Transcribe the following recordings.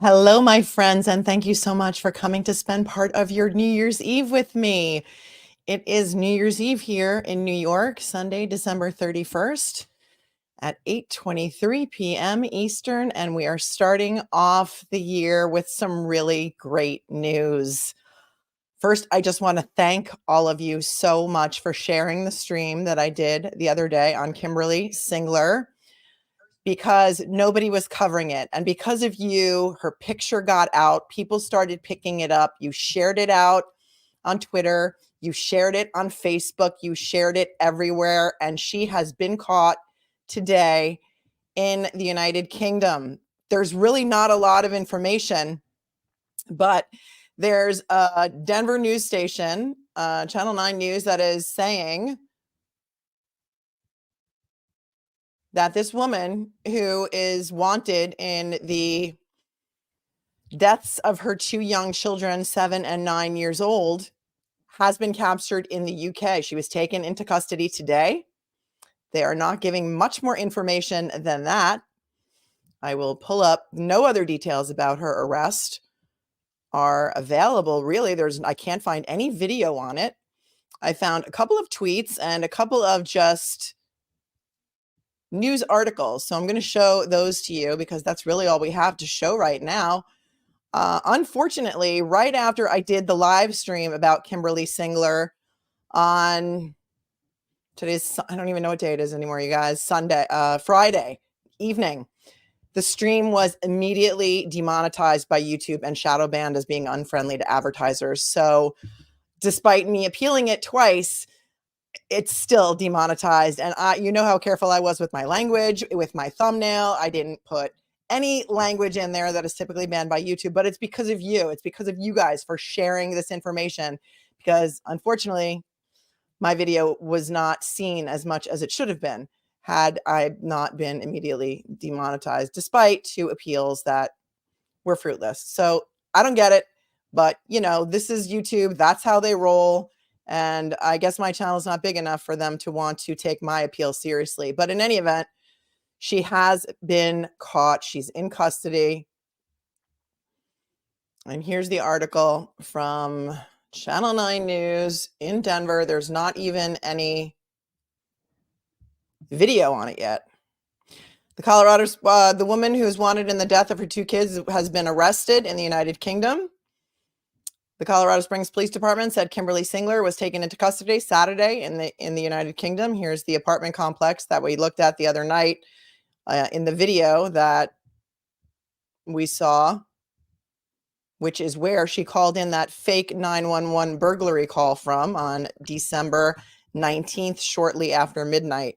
Hello, my friends, and thank you so much for coming to spend part of your New Year's Eve with me. It is New Year's Eve here in New York, Sunday, December 31st at 8:23 p.m. Eastern, and we are starting off the year with some really great news. First, I just want to thank all of you so much for sharing the stream that I did the other day on Kimberlee Singler, because nobody was covering it. And because of you, her picture got out. People started picking it up. You shared it out on Twitter. You shared it on Facebook. You shared it everywhere. And she has been caught today in the United Kingdom. There's really not a lot of information, but there's a Denver news station, Channel 9 News, that is saying that this woman who is wanted in the deaths of her two young children, 7 and 9 years old, has been captured in the UK. She was taken into custody today. They are not giving much more information than that. I will pull up. No other details about her arrest are available. Really, I can't find any video on it. I found a couple of tweets and a couple of just news articles. So I'm going to show those to you because that's really all we have to show right now. Unfortunately, right after I did the live stream about Kimberlee Singler on I don't even know what day it is anymore, you guys, Friday evening, the stream was immediately demonetized by YouTube and shadow banned as being unfriendly to advertisers. So despite me appealing it twice, it's still demonetized. And you know how careful I was with my language, with my thumbnail. I didn't put any language in there that is typically banned by YouTube, but it's because of you. It's because of you guys for sharing this information, because unfortunately, my video was not seen as much as it should have been had I not been immediately demonetized, despite 2 appeals that were fruitless. So I don't get it, but this is YouTube. That's how they roll. And I guess my channel is not big enough for them to want to take my appeal seriously. But in any event, she has been caught. She's in custody. And here's the article from Channel 9 News in Denver. There's not even any video on it yet. The woman who is wanted in the death of her 2 kids has been arrested in the United Kingdom. The Colorado Springs Police Department said Kimberlee Singler was taken into custody Saturday in the United Kingdom. Here's the apartment complex that we looked at the other night in the video that we saw, which is where she called in that fake 911 burglary call from on December 19th, shortly after midnight.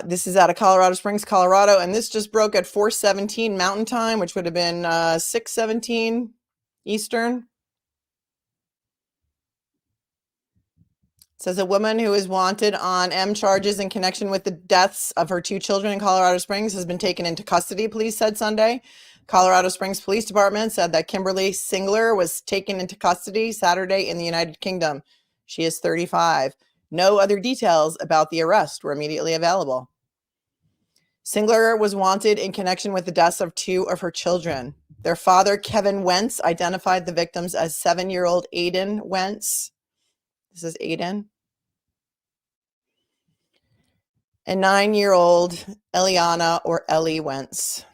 This is out of Colorado Springs, Colorado, and this just broke at 4:17 Mountain Time, which would have been 6:17 Eastern. It says a woman who is wanted on M charges in connection with the deaths of her 2 children in Colorado Springs has been taken into custody, police said Sunday. Colorado Springs Police Department said that Kimberlee Singler was taken into custody Saturday in the United Kingdom. She is 35. No other details about the arrest were immediately available. Singler was wanted in connection with the deaths of 2 of her children. Their father, Kevin Wentz, identified the victims as 7-year-old Aiden Wentz. This is Aiden. And 9-year-old Eliana, or Ellie Wentz.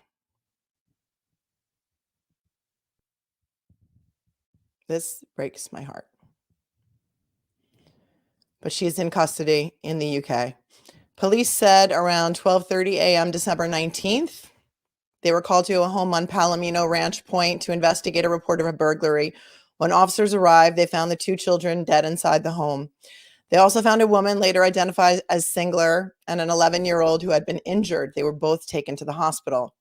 This breaks my heart. But she is in custody in the UK. Police said around 12:30 a.m. December 19th, they were called to a home on Palomino Ranch Point to investigate a report of a burglary. When officers arrived, they found the 2 children dead inside the home. They also found a woman later identified as Singler and an 11-year-old who had been injured. They were both taken to the hospital.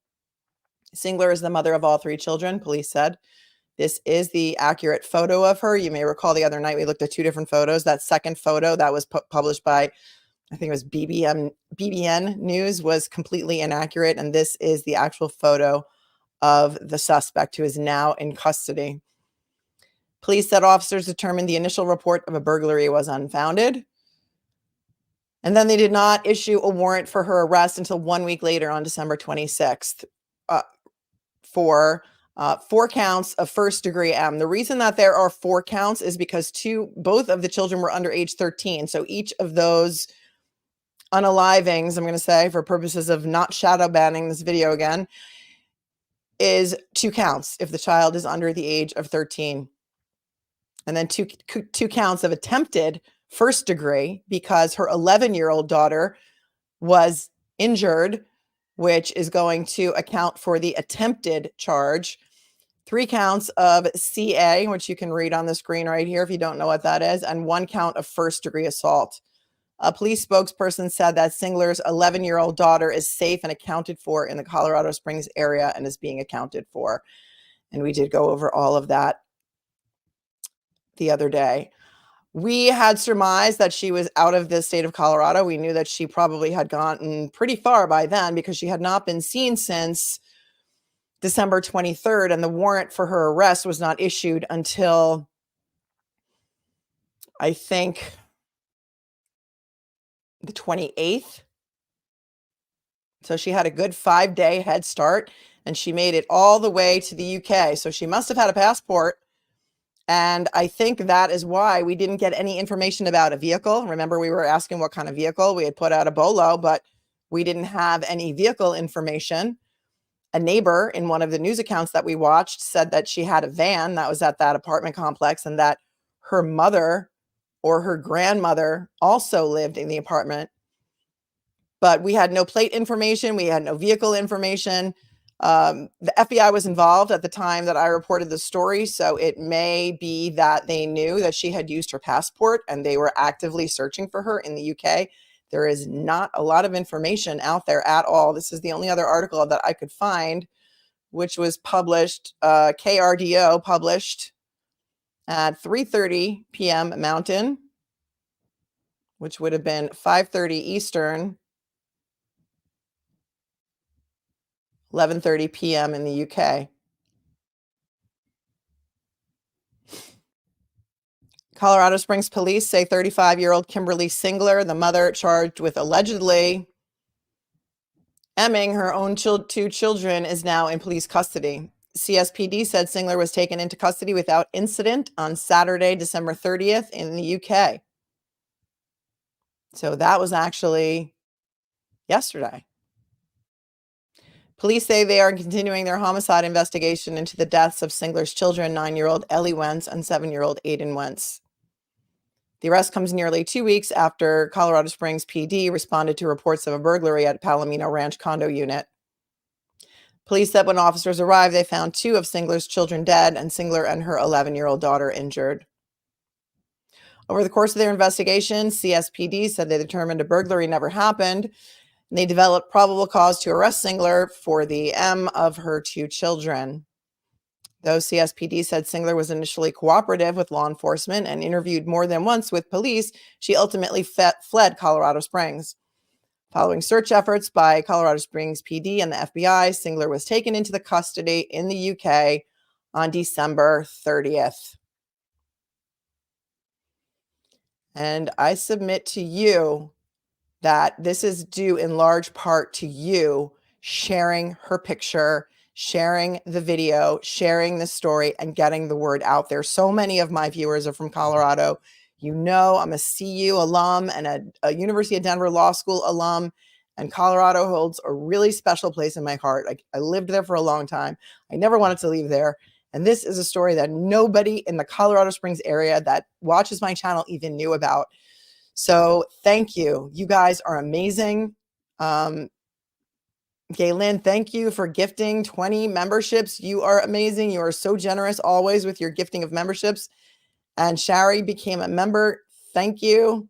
Singler is the mother of all 3 children, police said. This is the accurate photo of her. You may recall the other night we looked at 2 different photos. That second photo that was published by, I think it was BBN News, was completely inaccurate. And this is the actual photo of the suspect, who is now in custody. Police said officers determined the initial report of a burglary was unfounded. And then they did not issue a warrant for her arrest until 1 week later on December 26th. for 4 counts of first-degree M. The reason that there are 4 counts is because both of the children were under age 13. So each of those unalivings, I'm going to say, for purposes of not shadow banning this video again, is 2 counts if the child is under the age of 13. And then two counts of attempted first degree because her 11-year-old daughter was injured, which is going to account for the attempted charge. 3 counts of CA, which you can read on the screen right here if you don't know what that is, and 1 count of first degree assault. A police spokesperson said that Singler's 11-year-old daughter is safe and accounted for in the Colorado Springs area and is being accounted for. And we did go over all of that the other day. We had surmised that she was out of the state of Colorado. We knew that she probably had gotten pretty far by then because she had not been seen since December 23rd, and the warrant for her arrest was not issued until, I think, the 28th. So she had a good 5-day head start, and she made it all the way to the UK. So she must have had a passport. And I think that is why we didn't get any information about a vehicle. Remember, we were asking what kind of vehicle. We had put out a bolo, but we didn't have any vehicle information. A neighbor in one of the news accounts that we watched said that she had a van that was at that apartment complex and that her mother or her grandmother also lived in the apartment. But we had no plate information. We had no vehicle information. The FBI was involved at the time that I reported the story, so it may be that they knew that she had used her passport and they were actively searching for her in the UK. There is not a lot of information out there at all. This is the only other article that I could find, which was published, KRDO published at 3:30 p.m. Mountain, which would have been 5:30 Eastern, 11:30 p.m. in the UK. Colorado Springs police say 35-year-old Kimberlee Singler, the mother charged with allegedly emming her own 2 children, is now in police custody. CSPD said Singler was taken into custody without incident on Saturday, December 30th in the UK. So that was actually yesterday. Police say they are continuing their homicide investigation into the deaths of Singler's children, 9-year-old Ellie Wentz and 7-year-old Aiden Wentz. The arrest comes nearly 2 weeks after Colorado Springs PD responded to reports of a burglary at Palomino Ranch condo unit. Police said when officers arrived, they found 2 of Singler's children dead and Singler and her 11-year-old daughter injured. Over the course of their investigation, CSPD said they determined a burglary never happened, and they developed probable cause to arrest Singler for the M of her 2 children. Though CSPD said Singler was initially cooperative with law enforcement and interviewed more than once with police, she ultimately fled Colorado Springs. Following search efforts by Colorado Springs PD and the FBI, Singler was taken into the custody in the UK on December 30th. And I submit to you that this is due in large part to you sharing her picture, sharing the video, sharing the story, and getting the word out there. So many of my viewers are from Colorado. You know, I'm a CU alum and a University of Denver Law School alum, and Colorado holds a really special place in my heart. I lived there for a long time. I never wanted to leave there. And this is a story that nobody in the Colorado Springs area that watches my channel even knew about. So thank you. You guys are amazing. Gaylin, thank you for gifting 20 memberships. You are amazing. You are so generous always with your gifting of memberships. And Shari became a member. Thank you.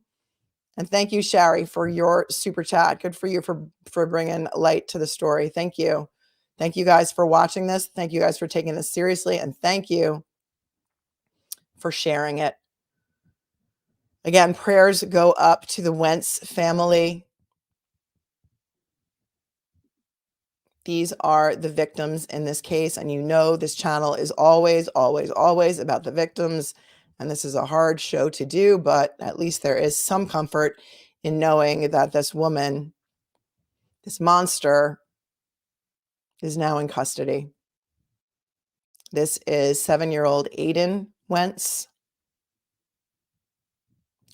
And thank you, Shari, for your super chat. Good for you for bringing light to the story. Thank you. Thank you guys for watching this. Thank you guys for taking this seriously. And thank you for sharing it. Again, prayers go up to the Wentz family. These are the victims in this case. And you know, this channel is always, always, always about the victims. And this is a hard show to do, but at least there is some comfort in knowing that this woman, this monster, is now in custody. This is 7-year-old Aiden Wentz.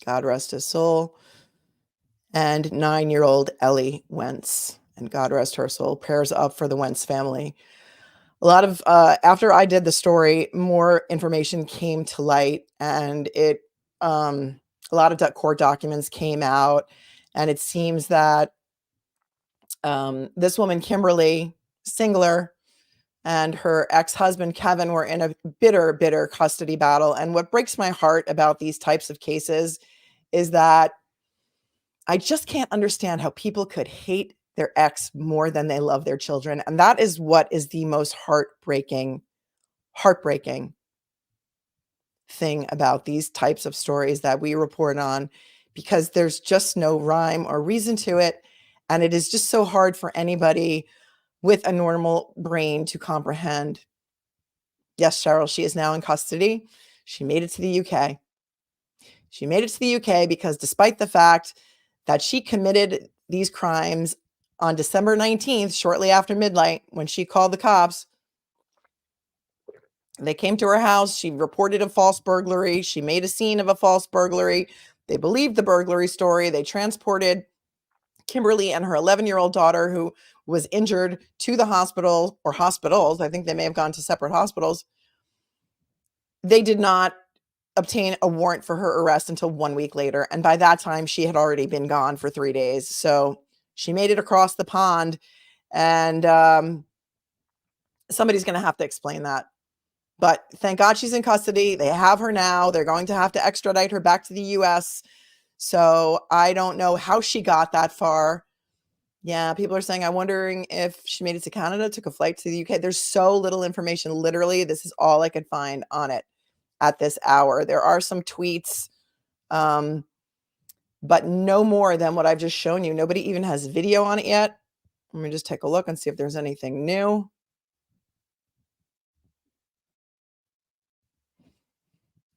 God rest his soul. And 9-year-old Ellie Wentz. And God rest her soul. Prayers up for the Wentz family. A lot of, after I did the story, more information came to light, and a lot of court documents came out, and it seems that this woman, Kimberlee Singler, and her ex-husband, Kevin, were in a bitter, bitter custody battle. And what breaks my heart about these types of cases is that I just can't understand how people could hate their ex more than they love their children. And that is what is the most heartbreaking thing about these types of stories that we report on, because there's just no rhyme or reason to it. And it is just so hard for anybody with a normal brain to comprehend. Yes, Cheryl, she is now in custody. She made it to the UK. She made it to the UK because despite the fact that she committed these crimes on December 19th, shortly after midnight, when she called the cops, they came to her house. She reported a false burglary. She made a scene of a false burglary. They believed the burglary story. They transported Kimberlee and her 11-year-old daughter, who was injured, to the hospital, or hospitals. I think they may have gone to separate hospitals. They did not obtain a warrant for her arrest until 1 week later. And by that time, she had already been gone for 3 days. So she made it across the pond. And somebody's going to have to explain that. But thank God she's in custody. They have her now. They're going to have to extradite her back to the US. So I don't know how she got that far. Yeah, people are saying, I'm wondering if she made it to Canada, took a flight to the UK. There's so little information. Literally, this is all I could find on it at this hour. There are some tweets, but no more than what I've just shown you. Nobody even has video on it yet. Let me just take a look and see if there's anything new.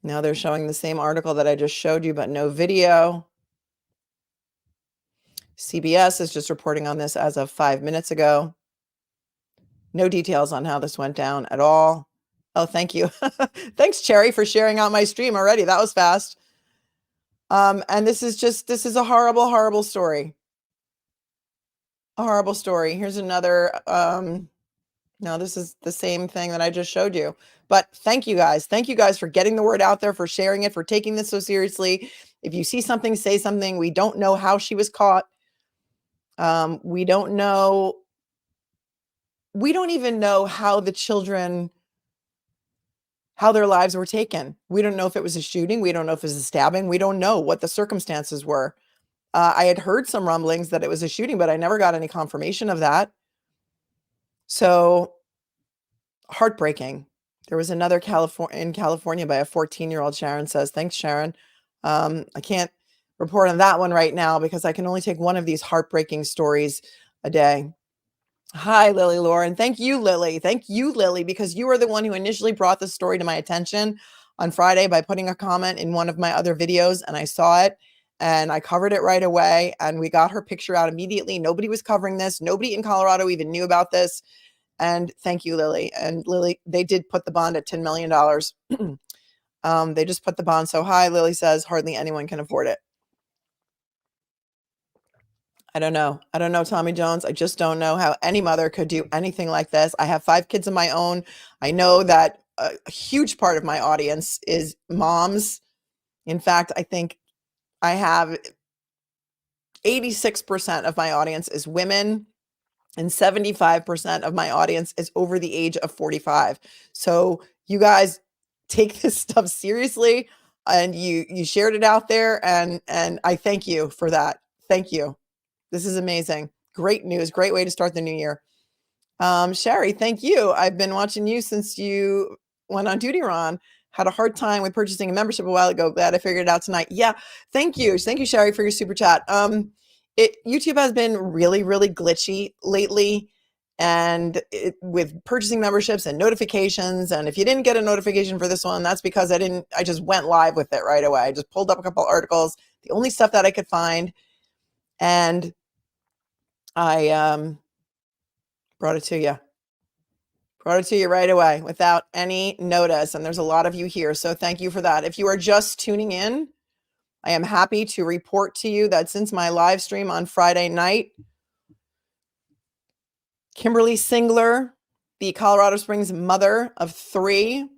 Now they're showing the same article that I just showed you, but no video. CBS is just reporting on this as of 5 minutes ago. No details on how this went down at all. Oh, thank you. Thanks, Cherry, for sharing out my stream already. That was fast. And this is a horrible, horrible story. A horrible story. Here's another, no, this is the same thing that I just showed you. But thank you guys. Thank you guys for getting the word out there, for sharing it, for taking this so seriously. If you see something, say something. We don't know how she was caught. We don't know. We don't even know how the children, how their lives were taken. We don't know if it was a shooting. We don't know if it was a stabbing. We don't know what the circumstances were. I had heard some rumblings that it was a shooting, but I never got any confirmation of that. So heartbreaking. There was another in California by a 14-year-old, Sharon says. Thanks, Sharon. I can't report on that one right now because I can only take one of these heartbreaking stories a day. Hi, Lily Lauren. Thank you, Lily. Thank you, Lily, because you are the one who initially brought the story to my attention on Friday by putting a comment in one of my other videos, and I saw it and I covered it right away, and we got her picture out immediately. Nobody was covering this. Nobody in Colorado even knew about this. And thank you, Lily. And Lily, they did put the bond at $10 million. They just put the bond so high. Lily says hardly anyone can afford it. I don't know. I don't know, Tommy Jones. I just don't know how any mother could do anything like this. I have 5 kids of my own. I know that a huge part of my audience is moms. In fact, I think I have 86% of my audience is women, and 75% of my audience is over the age of 45. So you guys take this stuff seriously, and you shared it out there, and I thank you for that. Thank you. This is amazing. Great news. Great way to start the new year. Sherry, thank you. I've been watching you since you went on duty, Ron. Had a hard time with purchasing a membership a while ago. Glad I figured it out tonight. Yeah. Thank you. Thank you, Sherry, for your super chat. YouTube has been really, really glitchy lately. And with purchasing memberships and notifications. And if you didn't get a notification for this one, that's because I just went live with it right away. I just pulled up a couple articles, the only stuff that I could find. And I brought it to you. Brought it to you right away without any notice. And there's a lot of you here. So thank you for that. If you are just tuning in, I am happy to report to you that since my live stream on Friday night, Kimberlee Singler, the Colorado Springs mother of 3,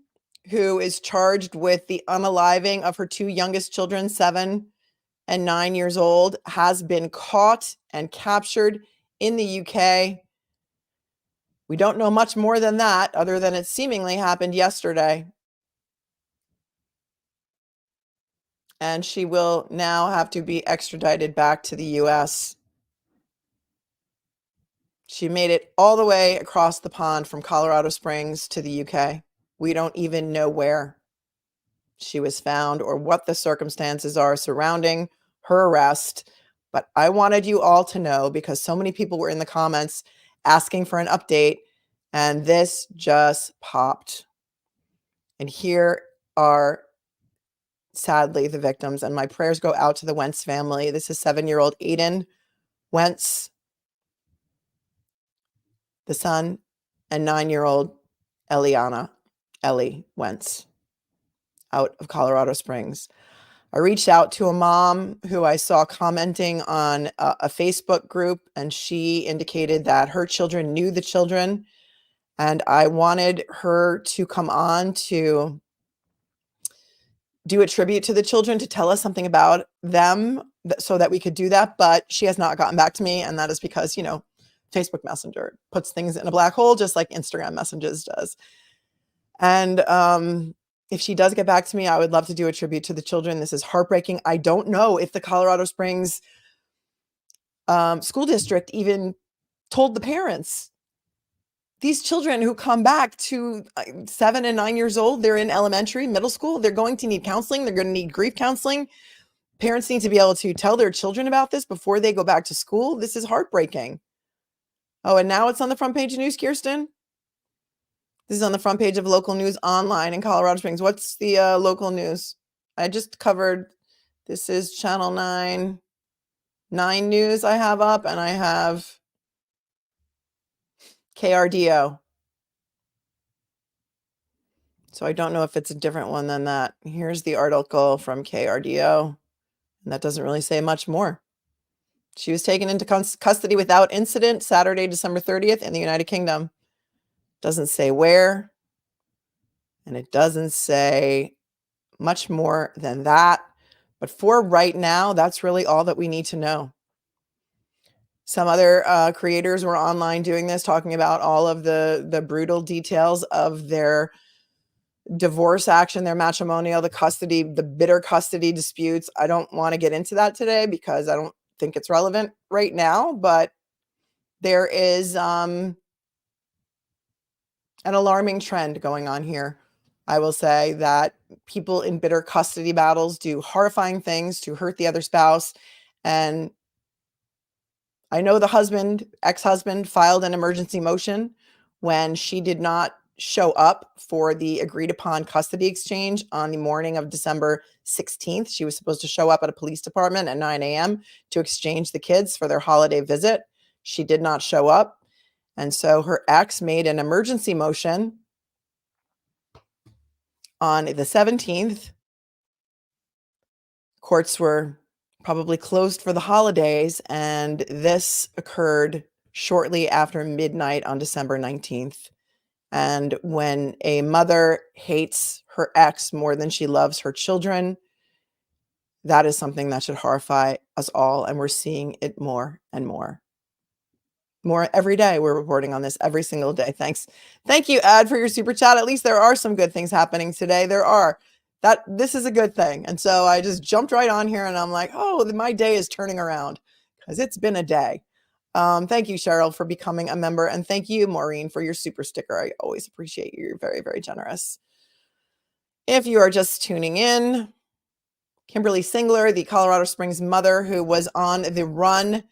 who is charged with the unaliving of her 2 youngest children, 7 and 9 years old, has been caught and captured in the UK. We don't know much more than that, other than it seemingly happened yesterday. And she will now have to be extradited back to the US. She made it all the way across the pond from Colorado Springs to the UK. We don't even know where she was found or what the circumstances are surrounding her arrest. But I wanted you all to know, because so many people were in the comments asking for an update, and this just popped. And here are, sadly, the victims, and my prayers go out to the Wentz family. This is 7-year-old Aiden Wentz, the son, and 9-year-old Ellie Wentz, out of Colorado Springs. I reached out to a mom who I saw commenting on a Facebook group, and she indicated that her children knew the children, and I wanted her to come on to do a tribute to the children, to tell us something about them so that we could do that. But she has not gotten back to me. And that is because, Facebook Messenger puts things in a black hole, just like Instagram messages does. And if she does get back to me, I would love to do a tribute to the children. This is heartbreaking. I don't know if the Colorado Springs school district even told the parents. These children who come back to 7 and 9 years old, they're in elementary, middle school, they're going to need counseling. They're going to need grief counseling. Parents need to be able to tell their children about this before they go back to school. This is heartbreaking. Oh, and now it's on the front page of news, Kirsten. This is on the front page of local news online in Colorado Springs. What's the local news? I just covered, this is Channel 9 News I have up, and I have KRDO. So I don't know if it's a different one than that. Here's the article from KRDO, and that doesn't really say much more. She was taken into custody without incident Saturday, December 30th in the United Kingdom. Doesn't say where, and it doesn't say much more than that. But for right now, that's really all that we need to know. Some other creators were online doing this, talking about all of the brutal details of their divorce action, their matrimonial, the custody, the bitter custody disputes. I don't want to get into that today because I don't think it's relevant right now, but there is an alarming trend going on here. I will say that people in bitter custody battles do horrifying things to hurt the other spouse. And I know the ex-husband filed an emergency motion when she did not show up for the agreed upon custody exchange on the morning of December 16th. She was supposed to show up at a police department at 9 a.m. to exchange the kids for their holiday visit. She did not show up. And so her ex made an emergency motion on the 17th. Courts were probably closed for the holidays, and this occurred shortly after midnight on December 19th. And when a mother hates her ex more than she loves her children, that is something that should horrify us all, and we're seeing it more and more. More every day. We're reporting on this every single day. Thanks. Thank you, Ad, for your super chat. At least there are some good things happening today. There are. This is a good thing. And so I just jumped right on here and I'm like, oh, my day is turning around because it's been a day. Thank you, Cheryl, for becoming a member. And thank you, Maureen, for your super sticker. I always appreciate you. You're very, very generous. If you are just tuning in, Kimberlee Singler, the Colorado Springs mother who was on the run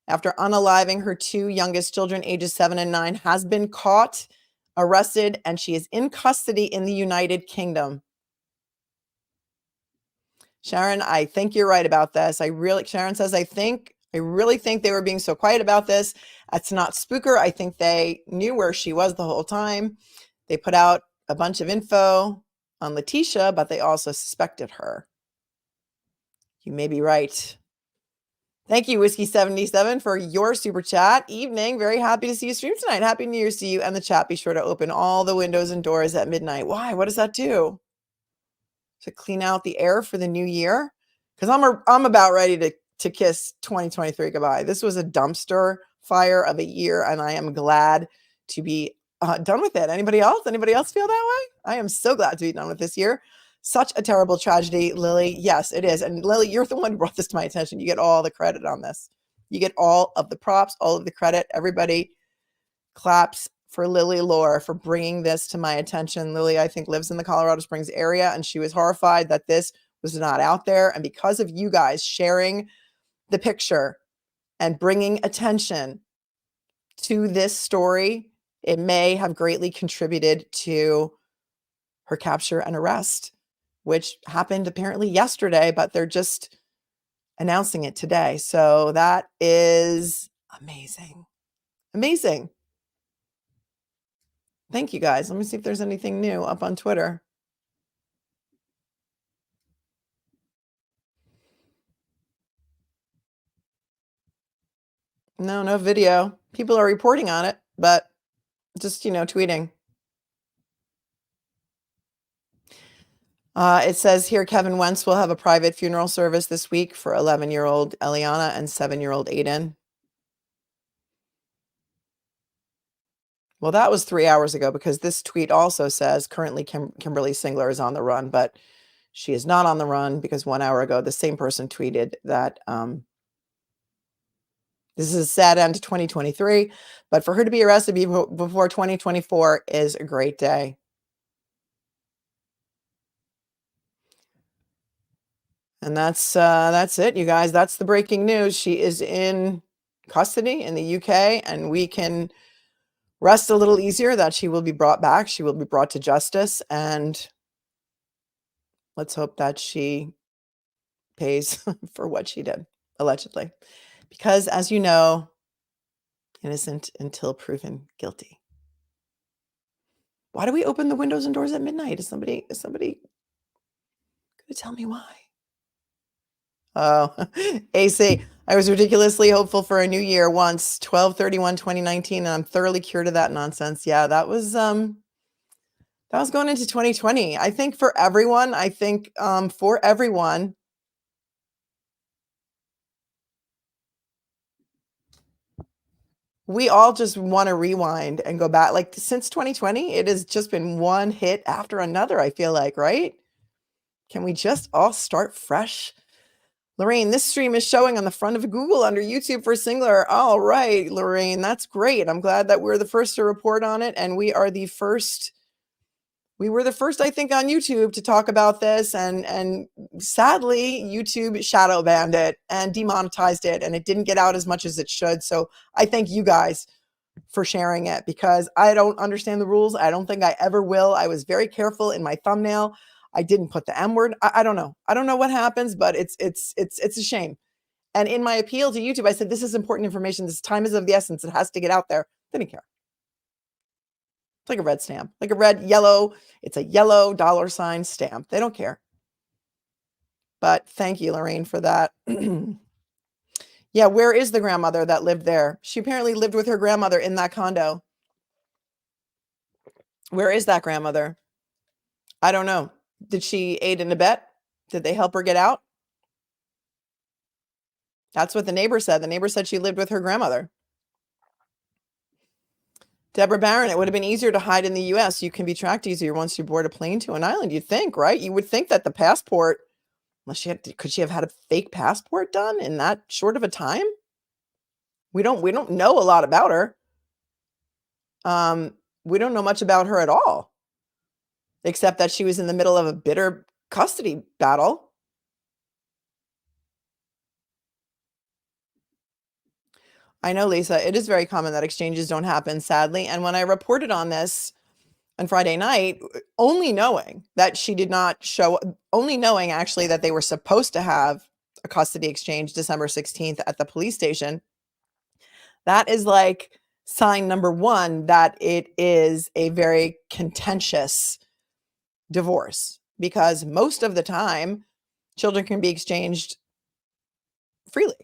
after unaliving her 2 youngest children, ages 7 and 9, has been caught, arrested, and she is in custody in the United Kingdom. Sharon, I think you're right about this. Sharon says, I think I really think they were being so quiet about this. That's not spooker. I think they knew where she was the whole time. They put out a bunch of info on Letitia, but they also suspected her. You may be right. Thank you, Whiskey77, for your super chat. Evening. Very happy to see you stream tonight. Happy New Year's to you and the chat. Be sure to open all the windows and doors at midnight. Why? What does that do? To clean out the air for the new year? Because I'm about ready to kiss 2023 goodbye. This was a dumpster fire of a year, and I am glad to be done with it. Anybody else? Anybody else feel that way? I am so glad to be done with this year. Such a terrible tragedy, Lily. Yes, it is. And Lily, you're the one who brought this to my attention. You get all the credit on this. You get all of the props, all of the credit. Everybody claps for Lily Lore for bringing this to my attention. Lily, I think, lives in the Colorado Springs area, and she was horrified that this was not out there. And because of you guys sharing the picture and bringing attention to this story, it may have greatly contributed to her capture and arrest, which happened apparently yesterday, but they're just announcing it today. So that is amazing. Amazing. Thank you, guys. Let me see if there's anything new up on Twitter. No, no video. People are reporting on it, but just, tweeting. It says here, Kevin Wentz will have a private funeral service this week for 11-year-old Eliana and 7-year-old Aiden. Well, that was 3 hours ago, because this tweet also says currently Kimberlee Singler is on the run, but she is not on the run, because 1 hour ago, the same person tweeted that this is a sad end to 2023, but for her to be arrested before 2024 is a great day. And that's it, you guys. That's the breaking news. She is in custody in the UK, and we can rest a little easier that she will be brought back. She will be brought to justice, and let's hope that she pays for what she did, allegedly. Because, as you know, innocent until proven guilty. Why do we open the windows and doors at midnight? Is somebody going to tell me why? Oh, AC, I was ridiculously hopeful for a new year once, 12/31/2019, and I'm thoroughly cured of that nonsense. Yeah, that was going into 2020. I think for everyone, we all just want to rewind and go back. Like, since 2020, it has just been one hit after another, I feel like, right? Can we just all start fresh? Lorraine, this stream is showing on the front of Google under YouTube for Singler. All right, Lorraine, that's great. I'm glad that we're the first to report on it, and we were the first, I think, on YouTube to talk about this, and sadly, YouTube shadow banned it and demonetized it, and it didn't get out as much as it should. So I thank you guys for sharing it, because I don't understand the rules. I don't think I ever will. I was very careful in my thumbnail. I didn't put the M word. I don't know. I don't know what happens, but it's a shame. And in my appeal to YouTube, I said, this is important information. This time is of the essence. It has to get out there. They didn't care. It's like a red stamp, like a red, yellow. It's a yellow $ stamp. They don't care. But thank you, Lorraine, for that. Yeah, where is the grandmother that lived there? She apparently lived with her grandmother in that condo. Where is that grandmother? I don't know. Did she aid and abet? Did they help her get out? That's what the neighbor said. The neighbor said she lived with her grandmother. Deborah Barron, it would have been easier to hide in the U.S. You can be tracked easier once you board a plane to an island. You'd think, right? You would think that the passport, could she have had a fake passport done in that short of a time? We don't know a lot about her. We don't know much about her at all, except that she was in the middle of a bitter custody battle. I know, Lisa, it is very common that exchanges don't happen, sadly. And when I reported on this on Friday night, only knowing that she did not show, only knowing actually that they were supposed to have a custody exchange December 16th at the police station, that is like sign number one that it is a very contentious divorce, because most of the time children can be exchanged freely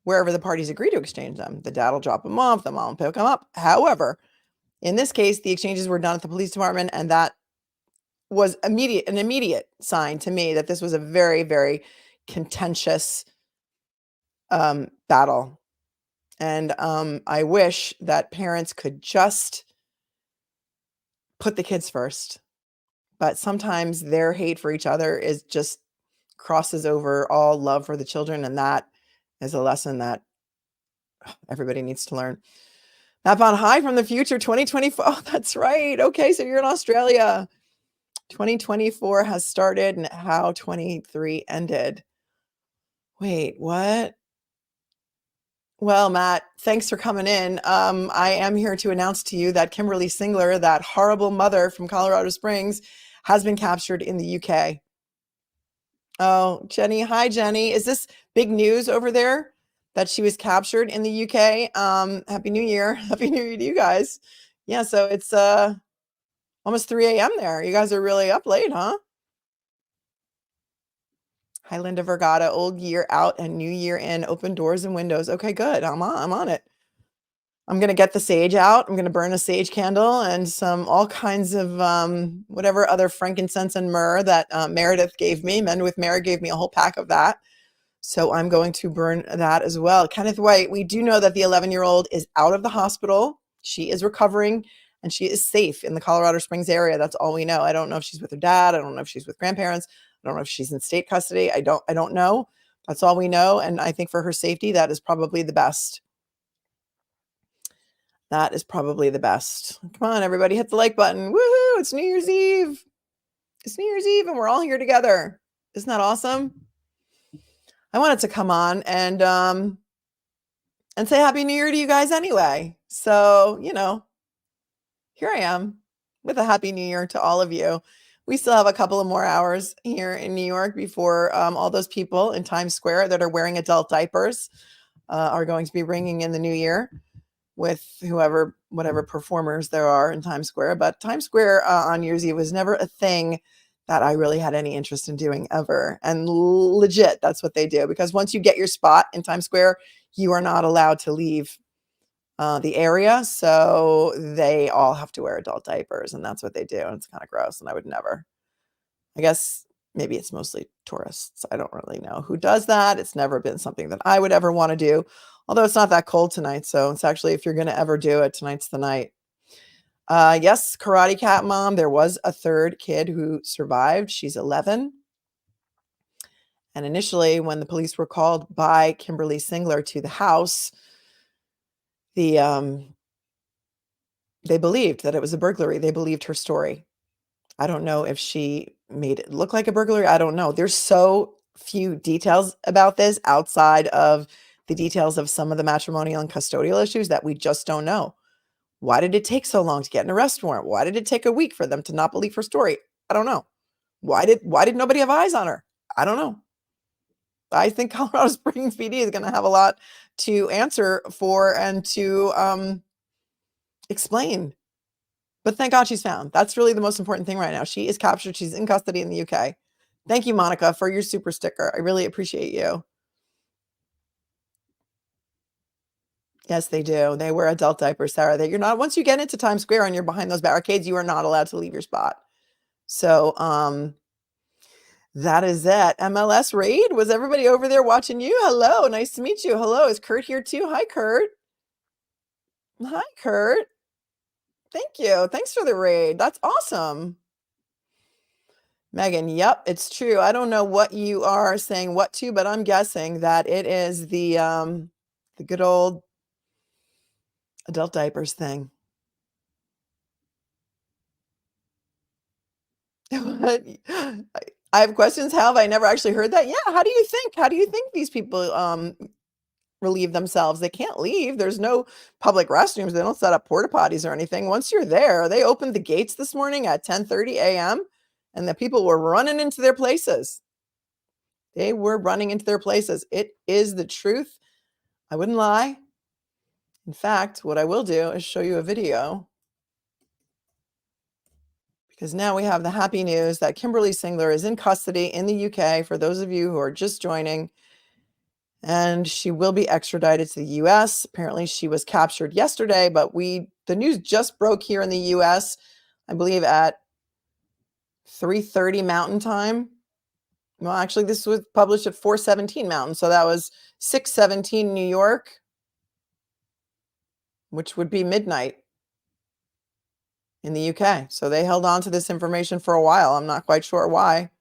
wherever the parties agree to exchange them. The dad will drop them off, the mom will pick them up. However, in this case, the exchanges were done at the police department, and that was an immediate sign to me that this was a very, very contentious battle. And I wish that parents could just put the kids first. But sometimes their hate for each other is just crosses over all love for the children, and that is a lesson that everybody needs to learn. Map on high from the future 2024. Oh, that's right. Okay, so you're in Australia. 2024 has started and how 23 ended. Wait, what? Well, Matt, thanks for coming in. I am here to announce to you that Kimberlee Singler, that horrible mother from Colorado Springs, has been captured in the UK. Oh, Jenny. Hi, Jenny. Is this big news over there that she was captured in the UK? Happy New Year. Happy New Year to you guys. Yeah, so it's almost 3 a.m. there. You guys are really up late, huh? Hi, Linda Vergata. Old year out and new year in. Open doors and windows. Okay, good. I'm on it. I'm gonna get the sage out. I'm gonna burn a sage candle and all kinds of whatever other frankincense and myrrh that Meredith gave me. Men with Mary gave me a whole pack of that. So I'm going to burn that as well. Kenneth White, we do know that the 11-year-old is out of the hospital. She is recovering and she is safe in the Colorado Springs area. That's all we know. I don't know if she's with her dad. I don't know if she's with grandparents. I don't know if she's in state custody. I don't know. That's all we know. And I think for her safety, that is probably the best. That is probably the best. Come on, everybody, hit the like button. Woohoo! It's New Year's Eve. It's New Year's Eve and we're all here together. Isn't that awesome? I wanted to come on and say Happy New Year to you guys anyway. So, here I am with a Happy New Year to all of you. We still have a couple of more hours here in New York before all those people in Times Square that are wearing adult diapers are going to be ringing in the new year with whatever performers there are in Times Square. But Times Square on New Year's Eve was never a thing that I really had any interest in doing ever. And legit, that's what they do. Because once you get your spot in Times Square, you are not allowed to leave the area. So they all have to wear adult diapers, and that's what they do. And it's kind of gross, and I would never. I guess maybe it's mostly tourists. I don't really know who does that. It's never been something that I would ever want to do, although it's not that cold tonight. So it's actually, if you're going to ever do it, tonight's the night. Yes, Karate Cat Mom, there was a third kid who survived. She's 11. And initially, when the police were called by Kimberlee Singler to the house, they believed that it was a burglary. They believed her story. I don't know if she made it look like a burglary. I don't know. There's so few details about this outside of the details of some of the matrimonial and custodial issues that we just don't know. Why did it take so long to get an arrest warrant? Why did it take a week for them to not believe her story? I don't know. Why did nobody have eyes on her? I don't know. I think Colorado Springs PD is going to have a lot to answer for and to explain. But thank God she's found. That's really the most important thing right now. She is captured. She's in custody in the UK. Thank you, Monica, for your super sticker. I really appreciate you. Yes, they do. They wear adult diapers, Sarah. You're not, once you get into Times Square and you're behind those barricades, you are not allowed to leave your spot. So that is it. MLS raid. Was everybody over there watching you? Hello. Nice to meet you. Hello. Is Kurt here too? Hi, Kurt. Hi, Kurt. Thank you. Thanks for the raid. That's awesome. Megan, yep, it's true. I don't know what you are saying what to, but I'm guessing that it is the good old adult diapers thing. I have questions. How have I never actually heard that? Yeah. How do you think these people relieve themselves? They can't leave. There's no public restrooms. They don't set up porta potties or anything. Once you're there, they opened the gates this morning at 10:30 a.m. and the people were running into their places. They were running into their places. It is the truth. I wouldn't lie. In fact, what I will do is show you a video, because now we have the happy news that Kimberlee Singler is in custody in the UK, for those of you who are just joining, and she will be extradited to the US. Apparently she was captured yesterday, but the news just broke here in the US, I believe at 3:30 Mountain Time. Well, actually, this was published at 4:17 Mountain, so that was 6:17 New York, which would be midnight in the UK. So they held on to this information for a while. I'm not quite sure why.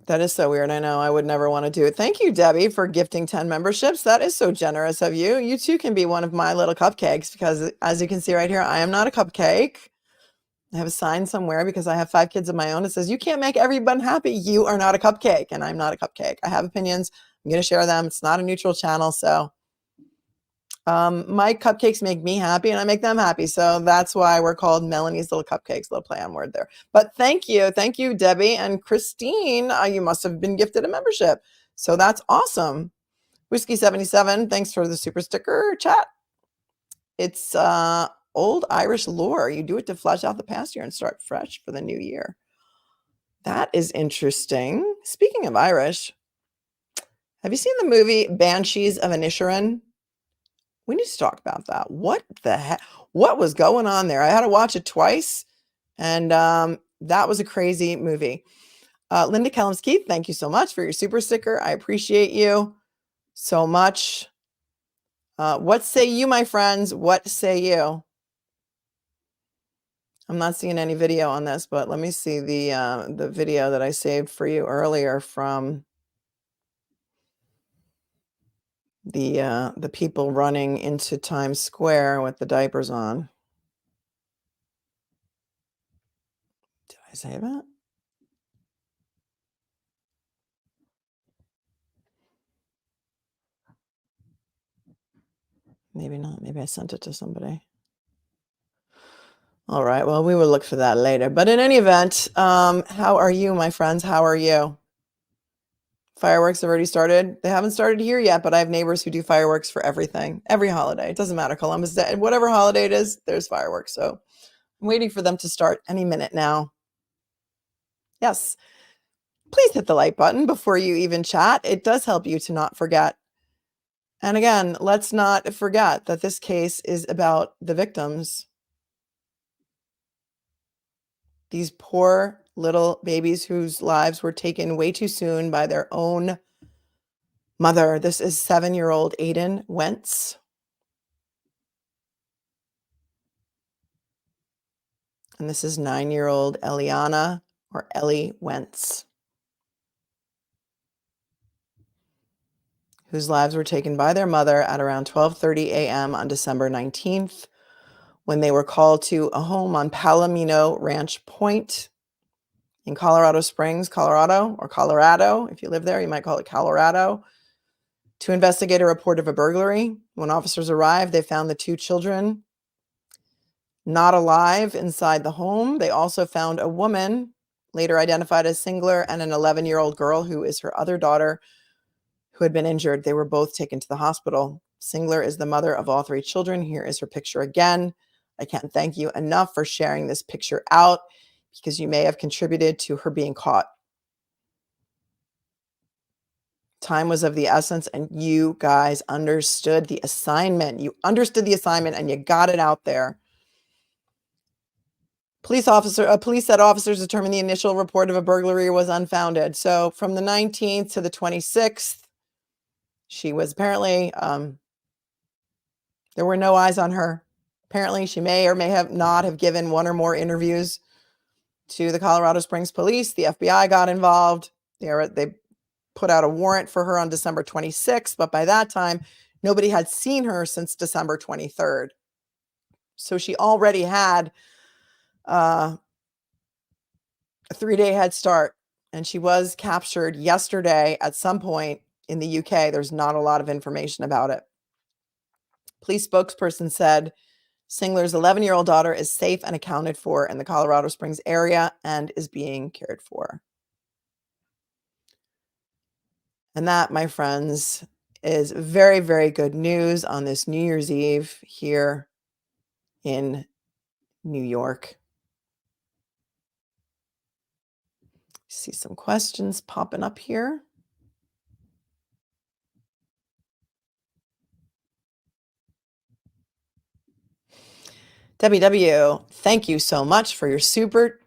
That is so weird. I know. I would never want to do it. Thank you, Debbie, for gifting 10 memberships. That is so generous of you. You too can be one of my little cupcakes, because as you can see right here, I am not a cupcake. I have a sign somewhere, because I have 5 kids of my own. It says, "You can't make everyone happy. You are not a cupcake." And I'm not a cupcake. I have opinions. I'm going to share them. It's not a neutral channel. So my cupcakes make me happy and I make them happy. So that's why we're called Melanie's Little Cupcakes. Little play on word there. But thank you. Thank you, Debbie and Christine. You must have been gifted a membership. So that's awesome. Whiskey 77, thanks for the super sticker chat. It's old Irish lore. You do it to flush out the past year and start fresh for the new year. That is interesting. Speaking of Irish, have you seen the movie Banshees of Inisherin? We need to talk about that. What the heck? What was going on there? I had to watch it twice, and that was a crazy movie. Linda Kellums Keith, thank you so much for your super sticker. I appreciate you so much. What say you, my friends? What say you? I'm not seeing any video on this, but let me see the video that I saved for you earlier from the people running into Times Square with the diapers on. Did I save it? Maybe not. Maybe I sent it to somebody. All right. Well, we will look for that later. But in any event, how are you, my friends? How are you? Fireworks have already started. They haven't started here yet, but I have neighbors who do fireworks for everything, every holiday. It doesn't matter. Columbus Day, whatever holiday it is, there's fireworks. So I'm waiting for them to start any minute now. Yes. Please hit the like button before you even chat. It does help you to not forget. And again, let's not forget that this case is about the victims. These poor little babies whose lives were taken way too soon by their own mother. This is 7-year-old Aiden Wentz. And this is 9-year-old Eliana, or Ellie Wentz, whose lives were taken by their mother at around 12:30 a.m. on December 19th, when they were called to a home on Palomino Ranch Point in Colorado Springs, Colorado, or Colorado. If you live there, you might call it Colorado, to investigate a report of a burglary. When officers arrived, they found the 2 children not alive inside the home. They also found a woman, later identified as Singler, and an 11-year-old girl who is her other daughter, who had been injured. They were both taken to the hospital. Singler is the mother of all 3 children. Here is her picture again. I can't thank you enough for sharing this picture out, because you may have contributed to her being caught. Time was of the essence, and you guys understood the assignment. You understood the assignment, and you got it out there. Police said officers determined the initial report of a burglary was unfounded. So from the 19th to the 26th, she was apparently, there were no eyes on her. Apparently, she may or may have not have given 1 or more interviews to the Colorado Springs police. The FBI got involved. They put out a warrant for her on December 26th, but by that time, nobody had seen her since December 23rd. So she already had a 3-day head start, and she was captured yesterday at some point in the UK. There's not a lot of information about it. Police spokesperson said Singler's 11-year-old daughter is safe and accounted for in the Colorado Springs area and is being cared for. And that, my friends, is very, very good news on this New Year's Eve here in New York. See some questions popping up here. Debbie W., thank you so much for your super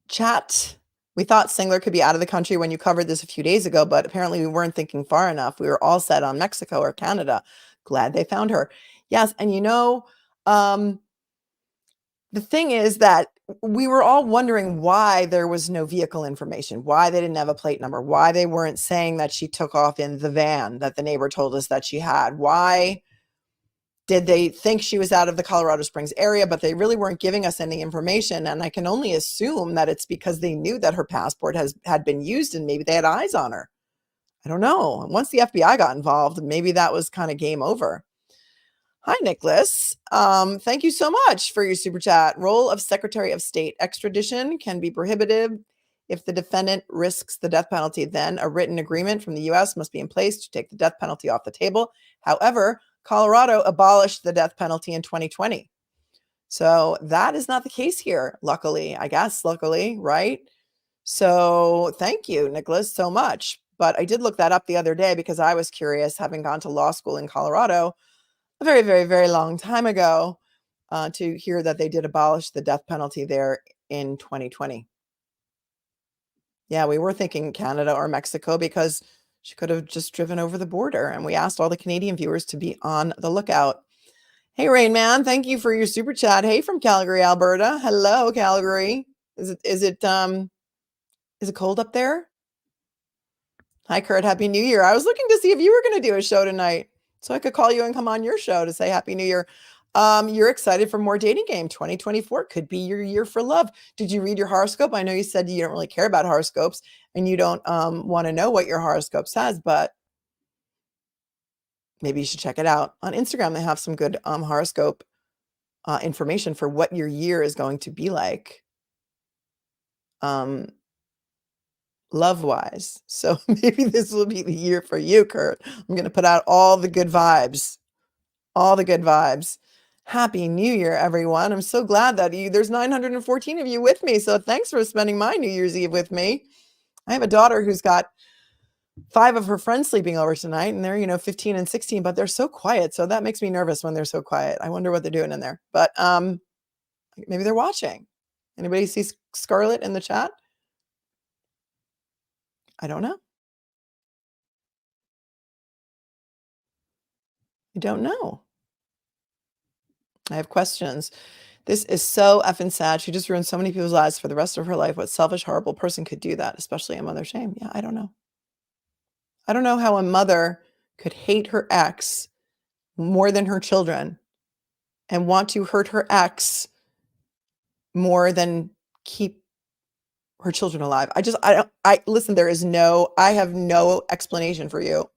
chat. We thought Singler could be out of the country when you covered this a few days ago, but apparently we weren't thinking far enough. We were all set on Mexico or Canada. Glad they found her. Yes, and the thing is that we were all wondering why there was no vehicle information, why they didn't have a plate number, why they weren't saying that she took off in the van that the neighbor told us that she had. Why did they think she was out of the Colorado Springs area, but they really weren't giving us any information? And I can only assume that it's because they knew that her passport had been used and maybe they had eyes on her. I don't know. Once the FBI got involved, maybe that was kind of game over. Hi, Nicholas. Thank you so much for your super chat. Role of Secretary of State. Extradition can be prohibited if the defendant risks the death penalty. Then a written agreement from the U.S. must be in place to take the death penalty off the table. However, Colorado abolished the death penalty in 2020. So that is not the case here, luckily, right? So thank you, Nicholas, so much. But I did look that up the other day because I was curious, having gone to law school in Colorado a very, very, very long time ago, to hear that they did abolish the death penalty there in 2020. Yeah, we were thinking Canada or Mexico because she could have just driven over the border, and we asked all the Canadian viewers to be on the lookout. Hey, Rain Man, thank you for your super chat. Hey, from Calgary, Alberta. Hello, Calgary. Is it cold up there? Hi, Kurt. Happy New Year. I was looking to see if you were going to do a show tonight so I could call you and come on your show to say Happy New Year. You're excited for more dating game. 2024 could be your year for love. Did you read your horoscope? I know you said you don't really care about horoscopes and you don't want to know what your horoscope says, but maybe you should check it out. On Instagram, they have some good horoscope information for what your year is going to be like. Love-wise. So maybe this will be the year for you, Kurt. I'm going to put out all the good vibes. All the good vibes. Happy New Year, everyone. I'm so glad that there's 914 of you with me. So thanks for spending my New Year's Eve with me. I have a daughter who's got 5 of her friends sleeping over tonight, and they're, 15 and 16, but they're so quiet. So that makes me nervous when they're so quiet. I wonder what they're doing in there. But maybe they're watching. Anybody see Scarlett in the chat? I don't know. I don't know. I have questions. This is so effing sad. She just ruined so many people's lives for the rest of her life. What selfish, horrible person could do that, especially a mother? Shame. Yeah, I don't know. I don't know how a mother could hate her ex more than her children and want to hurt her ex more than keep her children alive. Listen, I have no explanation for you.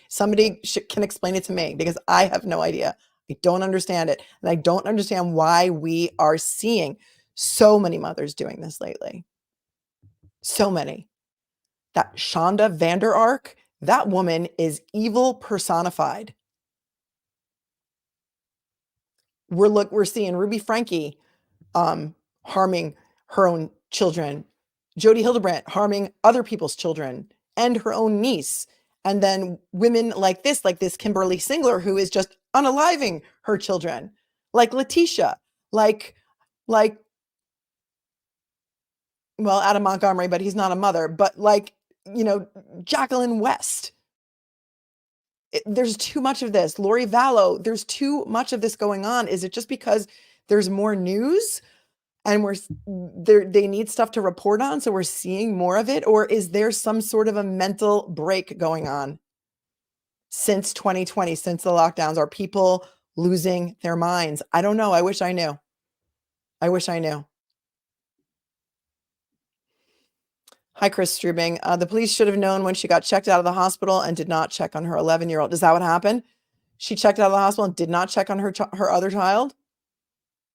Somebody can explain it to me because I have no idea. I don't understand it. And I don't understand why we are seeing so many mothers doing this lately. So many. That Shonda Vander Ark, that woman is evil personified. We're seeing Ruby Franke harming her own children, Jodi Hildebrandt harming other people's children and her own niece. And then women like this Kimberlee Singler, who is just unaliving her children, like Letitia, well, Adam Montgomery, but he's not a mother, but Jacqueline West. There's too much of this. Lori Vallow, there's too much of this going on. Is it just because there's more news and they need stuff to report on, so we're seeing more of it? Or is there some sort of a mental break going on since 2020, since the lockdowns? Are people losing their minds? I don't know. I wish I knew. Hi, Chris Strubing. The police should have known when she got checked out of the hospital and did not check on her 11-year-old. Is that what happened? She checked out of the hospital and did not check on her other child.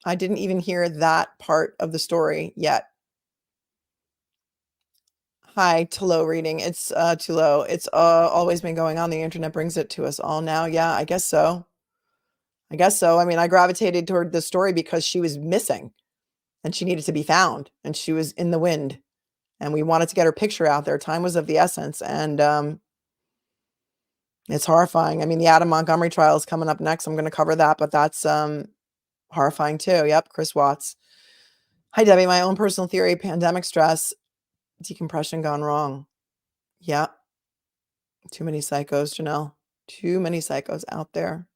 I didn't even hear that part of the story yet. Hi, too low reading. It's too low. It's always been going on. The internet brings it to us all now. Yeah, I guess so. I guess so. I mean, I gravitated toward the story because she was missing and she needed to be found and she was in the wind and we wanted to get her picture out there. Time was of the essence and it's horrifying. I mean, the Adam Montgomery trial is coming up next. I'm going to cover that, but that's horrifying too. Yep, Chris Watts. Hi, Debbie. My own personal theory, pandemic stress, decompression gone wrong. Yeah. Too many psychos, Janelle. Too many psychos out there.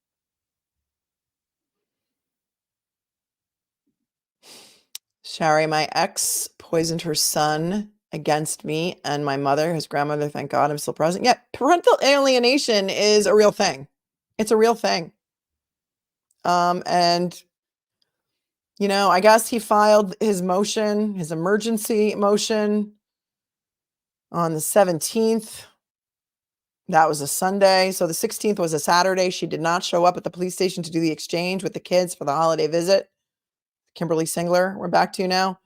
Shari, my ex poisoned her son against me and my mother, his grandmother. Thank God I'm still present. Yeah, parental alienation is a real thing. It's a real thing. And you know, I guess he filed his motion, his emergency motion on the 17th. That was a Sunday. So the 16th was a Saturday. She did not show up at the police station to do the exchange with the kids for the holiday visit. Kimberlee Singler, we're back to now.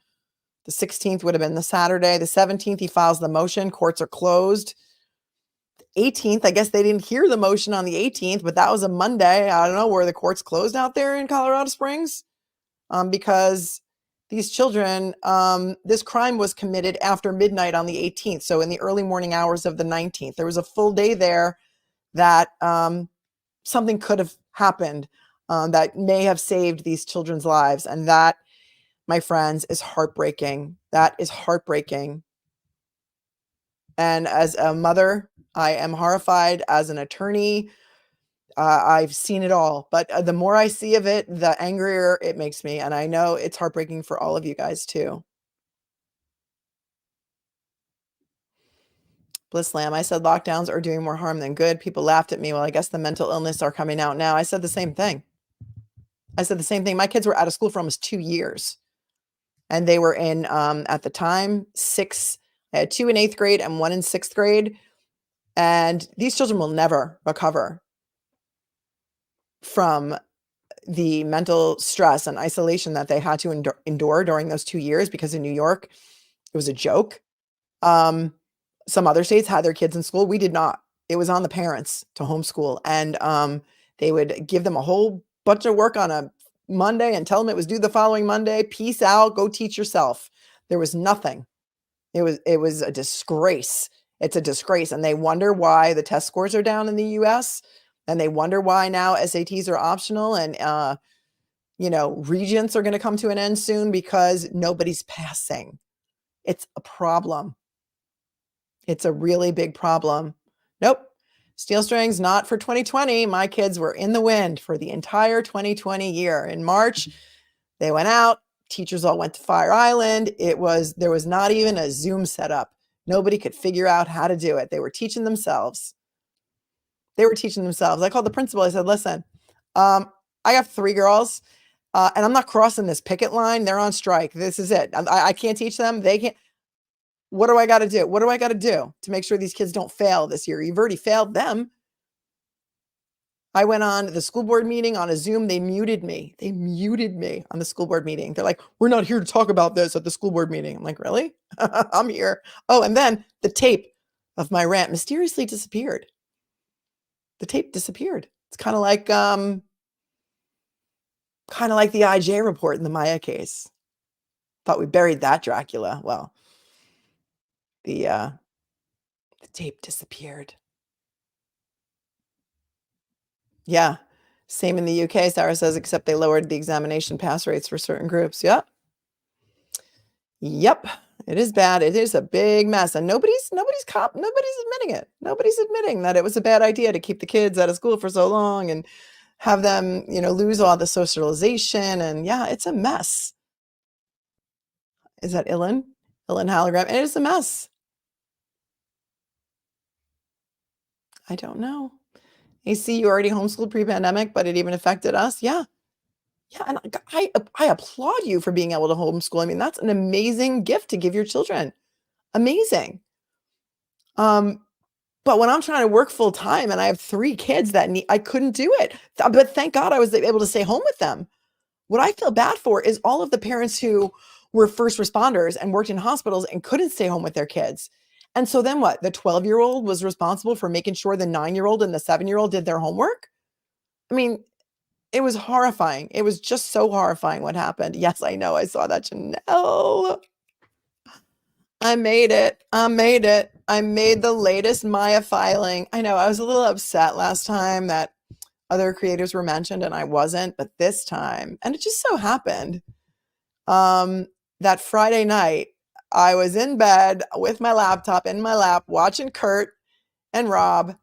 The 16th would have been the Saturday. The 17th, he files the motion. Courts are closed. The 18th, I guess they didn't hear the motion on the 18th, but that was a Monday. I don't know, were the courts closed out there in Colorado Springs? Because these children, this crime was committed after midnight on the 18th. So in the early morning hours of the 19th, there was a full day there that something could have happened that may have saved these children's lives. And that, my friends, is heartbreaking. That is heartbreaking. And as a mother, I am horrified. As an attorney, I've seen it all. But the more I see of it, the angrier it makes me. And I know it's heartbreaking for all of you guys too. Bliss Lamb, I said lockdowns are doing more harm than good. People laughed at me. Well, I guess the mental illness are coming out now. I said the same thing. My kids were out of school for almost 2 years. And they were in, at the time, I had 2 in 8th grade and 1 in 6th grade. And these children will never recover from the mental stress and isolation that they had to endure during those 2 years, because in New York, it was a joke. Some other states had their kids in school. We did not. It was on the parents to homeschool. And they would give them a whole bunch of work on a Monday and tell them it was due the following Monday. Peace out. Go teach yourself. There was nothing. It was a disgrace. It's a disgrace. And they wonder why the test scores are down in the US. And they wonder why now SATs are optional and, regents are going to come to an end soon because nobody's passing. It's a problem. It's a really big problem. Nope. Steel strings, not for 2020. My kids were in the wind for the entire 2020 year. In March, they went out. Teachers all went to Fire Island. There was not even a Zoom setup. Nobody could figure out how to do it. They were teaching themselves. I called the principal. I said, listen, I have 3 girls and I'm not crossing this picket line. They're on strike. This is it. I can't teach them. They can't. What do I got to do? What do I got to do to make sure these kids don't fail this year? You've already failed them. I went on the school board meeting on a Zoom. They muted me. On the school board meeting. They're like, we're not here to talk about this at the school board meeting. I'm like, really? I'm here. Oh, and then the tape of my rant mysteriously disappeared. The tape disappeared. It's kind of like the IJ report in the Maya case. Thought we buried that Dracula. Well, the tape disappeared. Yeah. Same in the UK, Sarah says, except they lowered the examination pass rates for certain groups. Yep. It is bad. It is a big mess. And nobody's admitting it. Nobody's admitting that it was a bad idea to keep the kids out of school for so long and have them, lose all the socialization. And yeah, it's a mess. Is that Ilan? Ilan hologram. And it is a mess. I don't know. AC, you already homeschooled pre-pandemic, but it even affected us. Yeah. Yeah. And I applaud you for being able to homeschool. I mean, that's an amazing gift to give your children. Amazing. But when I'm trying to work full time and I have 3 kids that need, I couldn't do it. But thank God I was able to stay home with them. What I feel bad for is all of the parents who were first responders and worked in hospitals and couldn't stay home with their kids. And so then what? The 12-year-old was responsible for making sure the 9-year-old and the 7-year-old did their homework? I mean, it was horrifying. It was just so horrifying what happened. Yes, I know. I saw that, Janelle. I made it. I made it. I made the latest Maya filing. I know I was a little upset last time that other creators were mentioned and I wasn't, but this time, and it just so happened, that Friday night, I was in bed with my laptop in my lap watching Kurt and Rob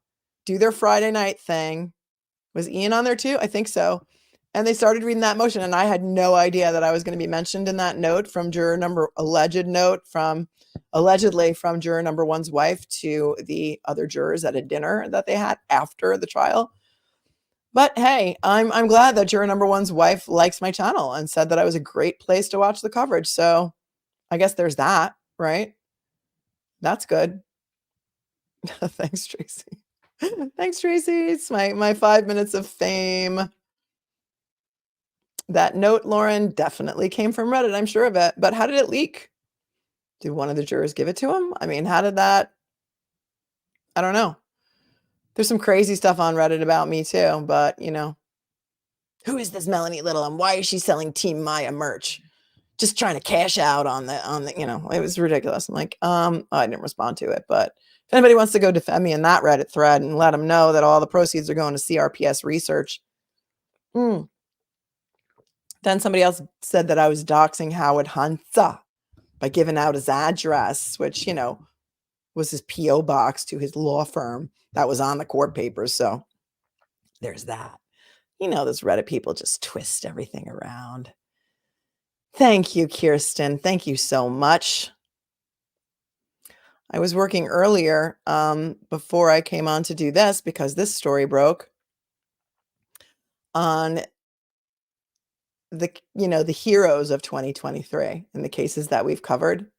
do their Friday night thing. Was Ian on there too? I think so. And they started reading that motion, and I had no idea that I was going to be mentioned in that note from allegedly from juror number one's wife to the other jurors at a dinner that they had after the trial. But hey, I'm glad that juror number one's wife likes my channel and said that I was a great place to watch the coverage. So I guess there's that, right? That's good. Thanks, Tracy. Thanks, Tracy. It's my 5 minutes of fame. That note, Lauren, definitely came from Reddit. I'm sure of it. But how did it leak? Did one of the jurors give it to him? I mean, how did that? I don't know. There's some crazy stuff on Reddit about me too, but who is this Melanie Little and why is she selling Team Maya merch? Just trying to cash out on the, it was ridiculous. I'm like, I didn't respond to it, but if anybody wants to go defend me in that Reddit thread and let them know that all the proceeds are going to CRPS research. Then somebody else said that I was doxing Howard Hansa by giving out his address, which, was his P.O. box to his law firm that was on the court papers. So there's that. Those Reddit people just twist everything around. Thank you, Kirsten. Thank you so much. I was working earlier before I came on to do this because this story broke on the heroes of 2023 in the cases that we've covered.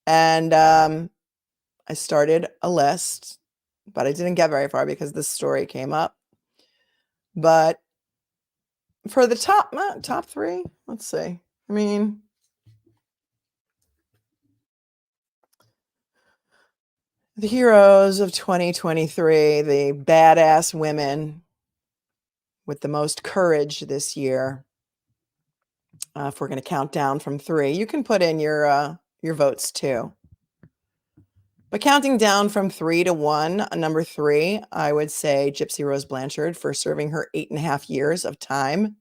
And I started a list, but I didn't get very far because this story came up. But for the top 3, let's see. I mean, the heroes of 2023, the badass women with the most courage this year. If we're going to count down from 3, you can put in your votes too. But counting down from 3 to 1, number 3, I would say Gypsy Rose Blanchard for serving her 8.5 years of time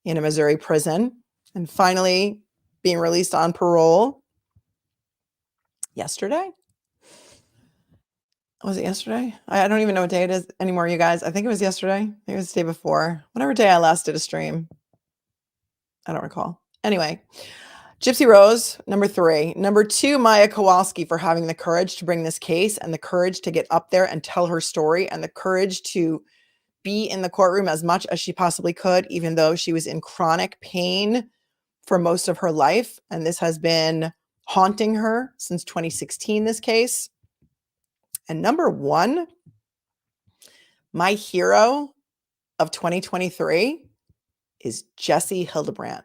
in a Missouri prison and finally being released on parole yesterday. Was it yesterday? I don't even know what day it is anymore, you guys. I think it was yesterday. Maybe it was the day before. Whatever day I last did a stream. I don't recall. Anyway, Gypsy Rose, number 3. Number 2, Maya Kowalski for having the courage to bring this case and the courage to get up there and tell her story and the courage to be in the courtroom as much as she possibly could, even though she was in chronic pain for most of her life. And this has been haunting her since 2016, this case. And number 1, my hero of 2023 is Jesse Hildebrandt.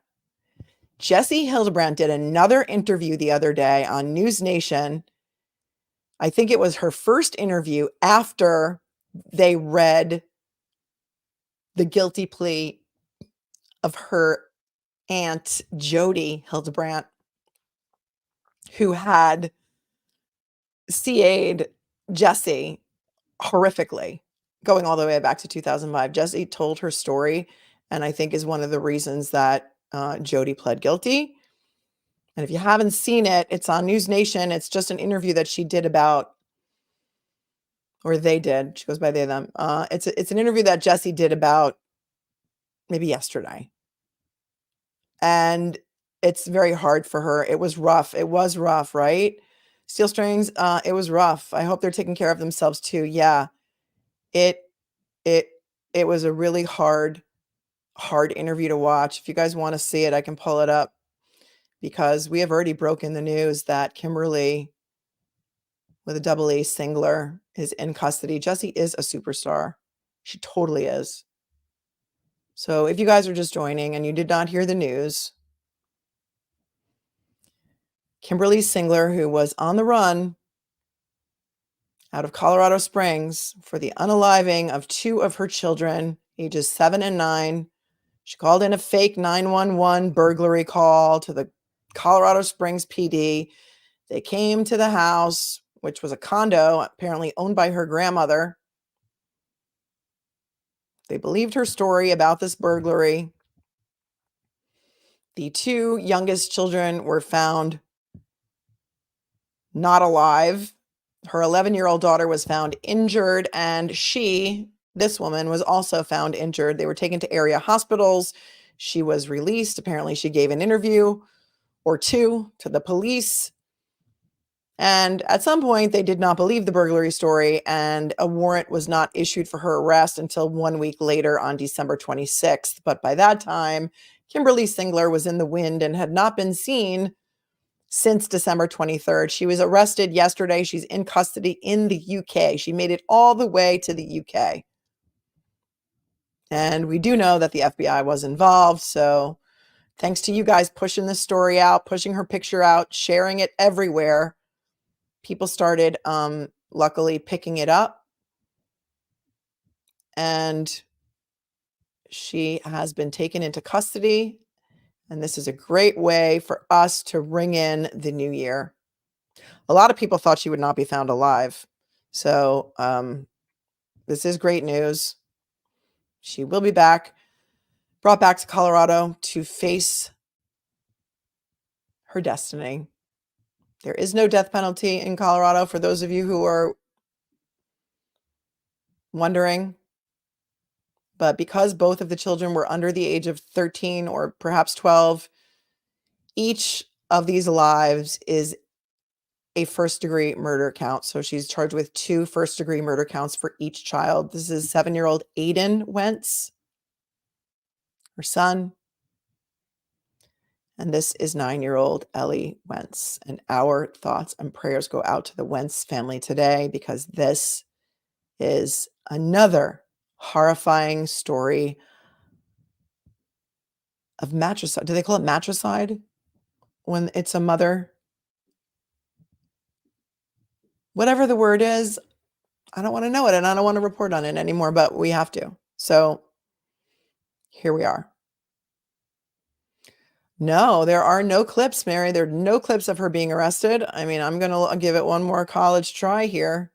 Jesse Hildebrandt did another interview the other day on News Nation. I think it was her first interview after they read the guilty plea of her aunt, Jody Hildebrandt, who had CA'd Jesse horrifically, going all the way back to 2005. Jesse told her story, and I think is one of the reasons that Jody pled guilty. And if you haven't seen it, it's on News Nation. It's just an interview that she did about, or they did. She goes by they, them. It's an interview that Jesse did about maybe yesterday. And it's very hard for her. It was rough. It was rough, right? Steel Strings, it was rough. I hope they're taking care of themselves too. Yeah. It was a really hard interview to watch. If you guys want to see it, I can pull it up because we have already broken the news that Kimberlee with a double A singler is in custody. Jessie is a superstar. She totally is. So if you guys are just joining and you did not hear the news, Kimberlee Singler, who was on the run out of Colorado Springs for the unaliving of 2 of her children, ages 7 and 9. She called in a fake 911 burglary call to the Colorado Springs PD. They came to the house, which was a condo apparently owned by her grandmother. They believed her story about this burglary. The 2 youngest children were found not alive. Her 11-year-old daughter was found injured, and this woman, was also found injured. They were taken to area hospitals. She was released. Apparently, she gave an interview or 2 to the police. And at some point, they did not believe the burglary story, and a warrant was not issued for her arrest until 1 week later on December 26th. But by that time, Kimberlee Singler was in the wind and had not been seen since December 23rd. She was arrested yesterday. She's in custody in the UK. She made it all the way to the UK. And we do know that the FBI was involved. So thanks to you guys pushing this story out, pushing her picture out, sharing it everywhere, people started luckily picking it up. And she has been taken into custody. And this is a great way for us to ring in the new year. A lot of people thought she would not be found alive. So this is great news. She will be brought back to Colorado to face her destiny. There is no death penalty in Colorado, for those of you who are wondering. But because both of the children were under the age of 13 or perhaps 12, each of these lives is a first-degree murder count. So she's charged with 2 first-degree murder counts for each child. This is 7-year-old Aiden Wentz, her son. And this is 9-year-old Ellie Wentz. And our thoughts and prayers go out to the Wentz family today, because this is another horrifying story of matricide. Do they call it matricide when it's a mother? Whatever the word is, I don't want to know it, and I don't want to report on it anymore, but we have to. So here we are. No, there are no clips, Mary. There are no clips of her being arrested. I mean, I'm going to give it one more college try here.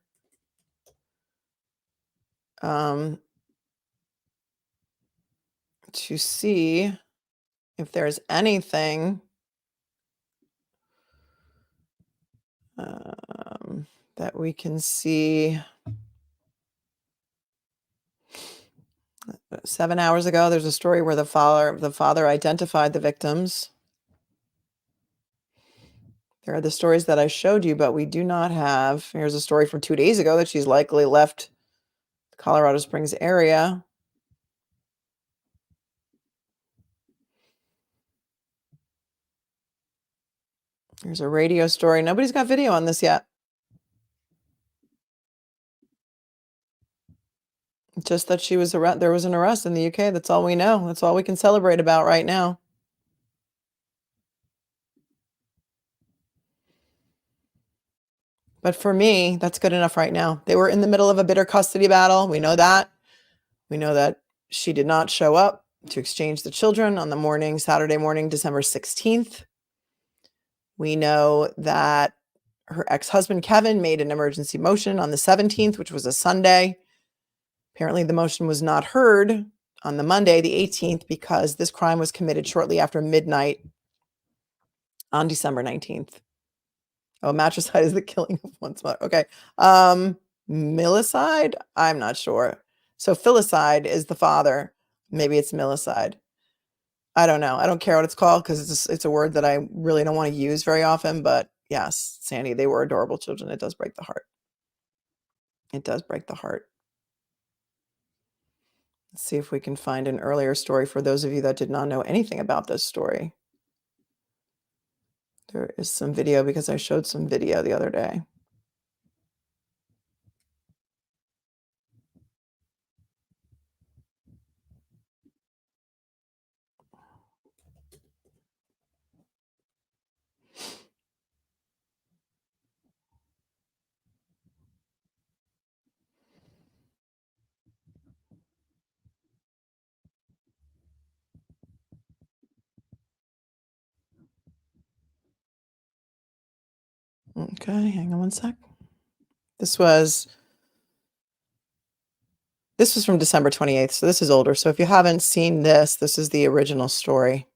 To see if there's anything that we can see. 7 hours ago, there's a story where the father identified the victims. There are the stories that I showed you, but we do not have. Here's a story from 2 days ago that she's likely left the Colorado Springs area. There's a radio story. Nobody's got video on this yet. Just that she was there was an arrest in the UK. That's all we know. That's all we can celebrate about right now. But for me, that's good enough right now. They were in the middle of a bitter custody battle. We know that. We know that she did not show up to exchange the children on the morning, Saturday morning, December 16th. We know that her ex-husband, Kevin, made an emergency motion on the 17th, which was a Sunday. Apparently, the motion was not heard on the Monday, the 18th, because this crime was committed shortly after midnight on December 19th. Oh, matricide is the killing of one's mother. Okay. Milicide? I'm not sure. So filicide is the father. Maybe it's milicide. I don't know. I don't care what it's called, because it's a word that I really don't want to use very often. But yes, Sandy, they were adorable children. It does break the heart. It does break the heart. Let's see if we can find an earlier story for those of you that did not know anything about this story. There is some video, because I showed some video the other day. Okay, hang on one sec. This was from December 28th, so this is older. So if you haven't seen this, this is the original story.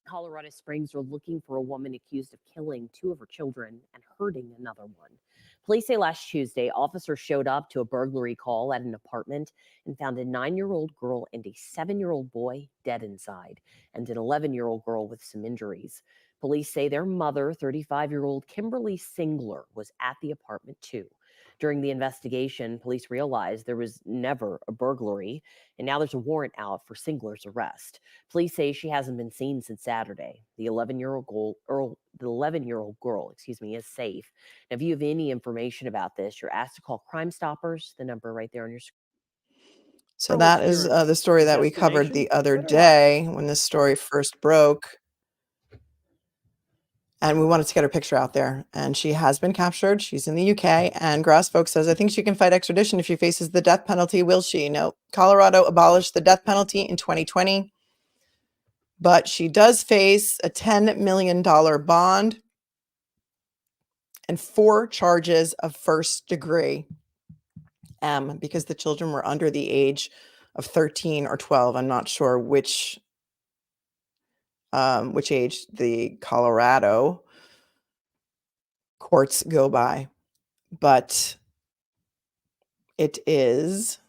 Colorado Springs are looking for a woman accused of killing two of her children and hurting another one. Police say last Tuesday, officers showed up to a burglary call at an apartment and found a 9-year-old girl and a 7-year-old boy dead inside, and an 11-year-old girl with some injuries. Police say their mother, 35-year-old Kimberlee Singler, was at the apartment too. During the investigation, police realized there was never a burglary, and now there's a warrant out for Singler's arrest. Police say she hasn't been seen since Saturday. The 11-year-old girl, is safe. Now, if you have any information about this, you're asked to call Crime Stoppers, the number right there on your screen. So that is the story that we covered the other day when this story first broke. And we wanted to get her picture out there. And she has been captured. She's in the UK. And Grass Folk says, I think she can fight extradition if she faces the death penalty. Will she? No. Colorado abolished the death penalty in 2020. But she does face a $10 million bond and 4 charges of first degree because the children were under the age of 13 or 12. I'm not sure which age the Colorado courts go by, but it is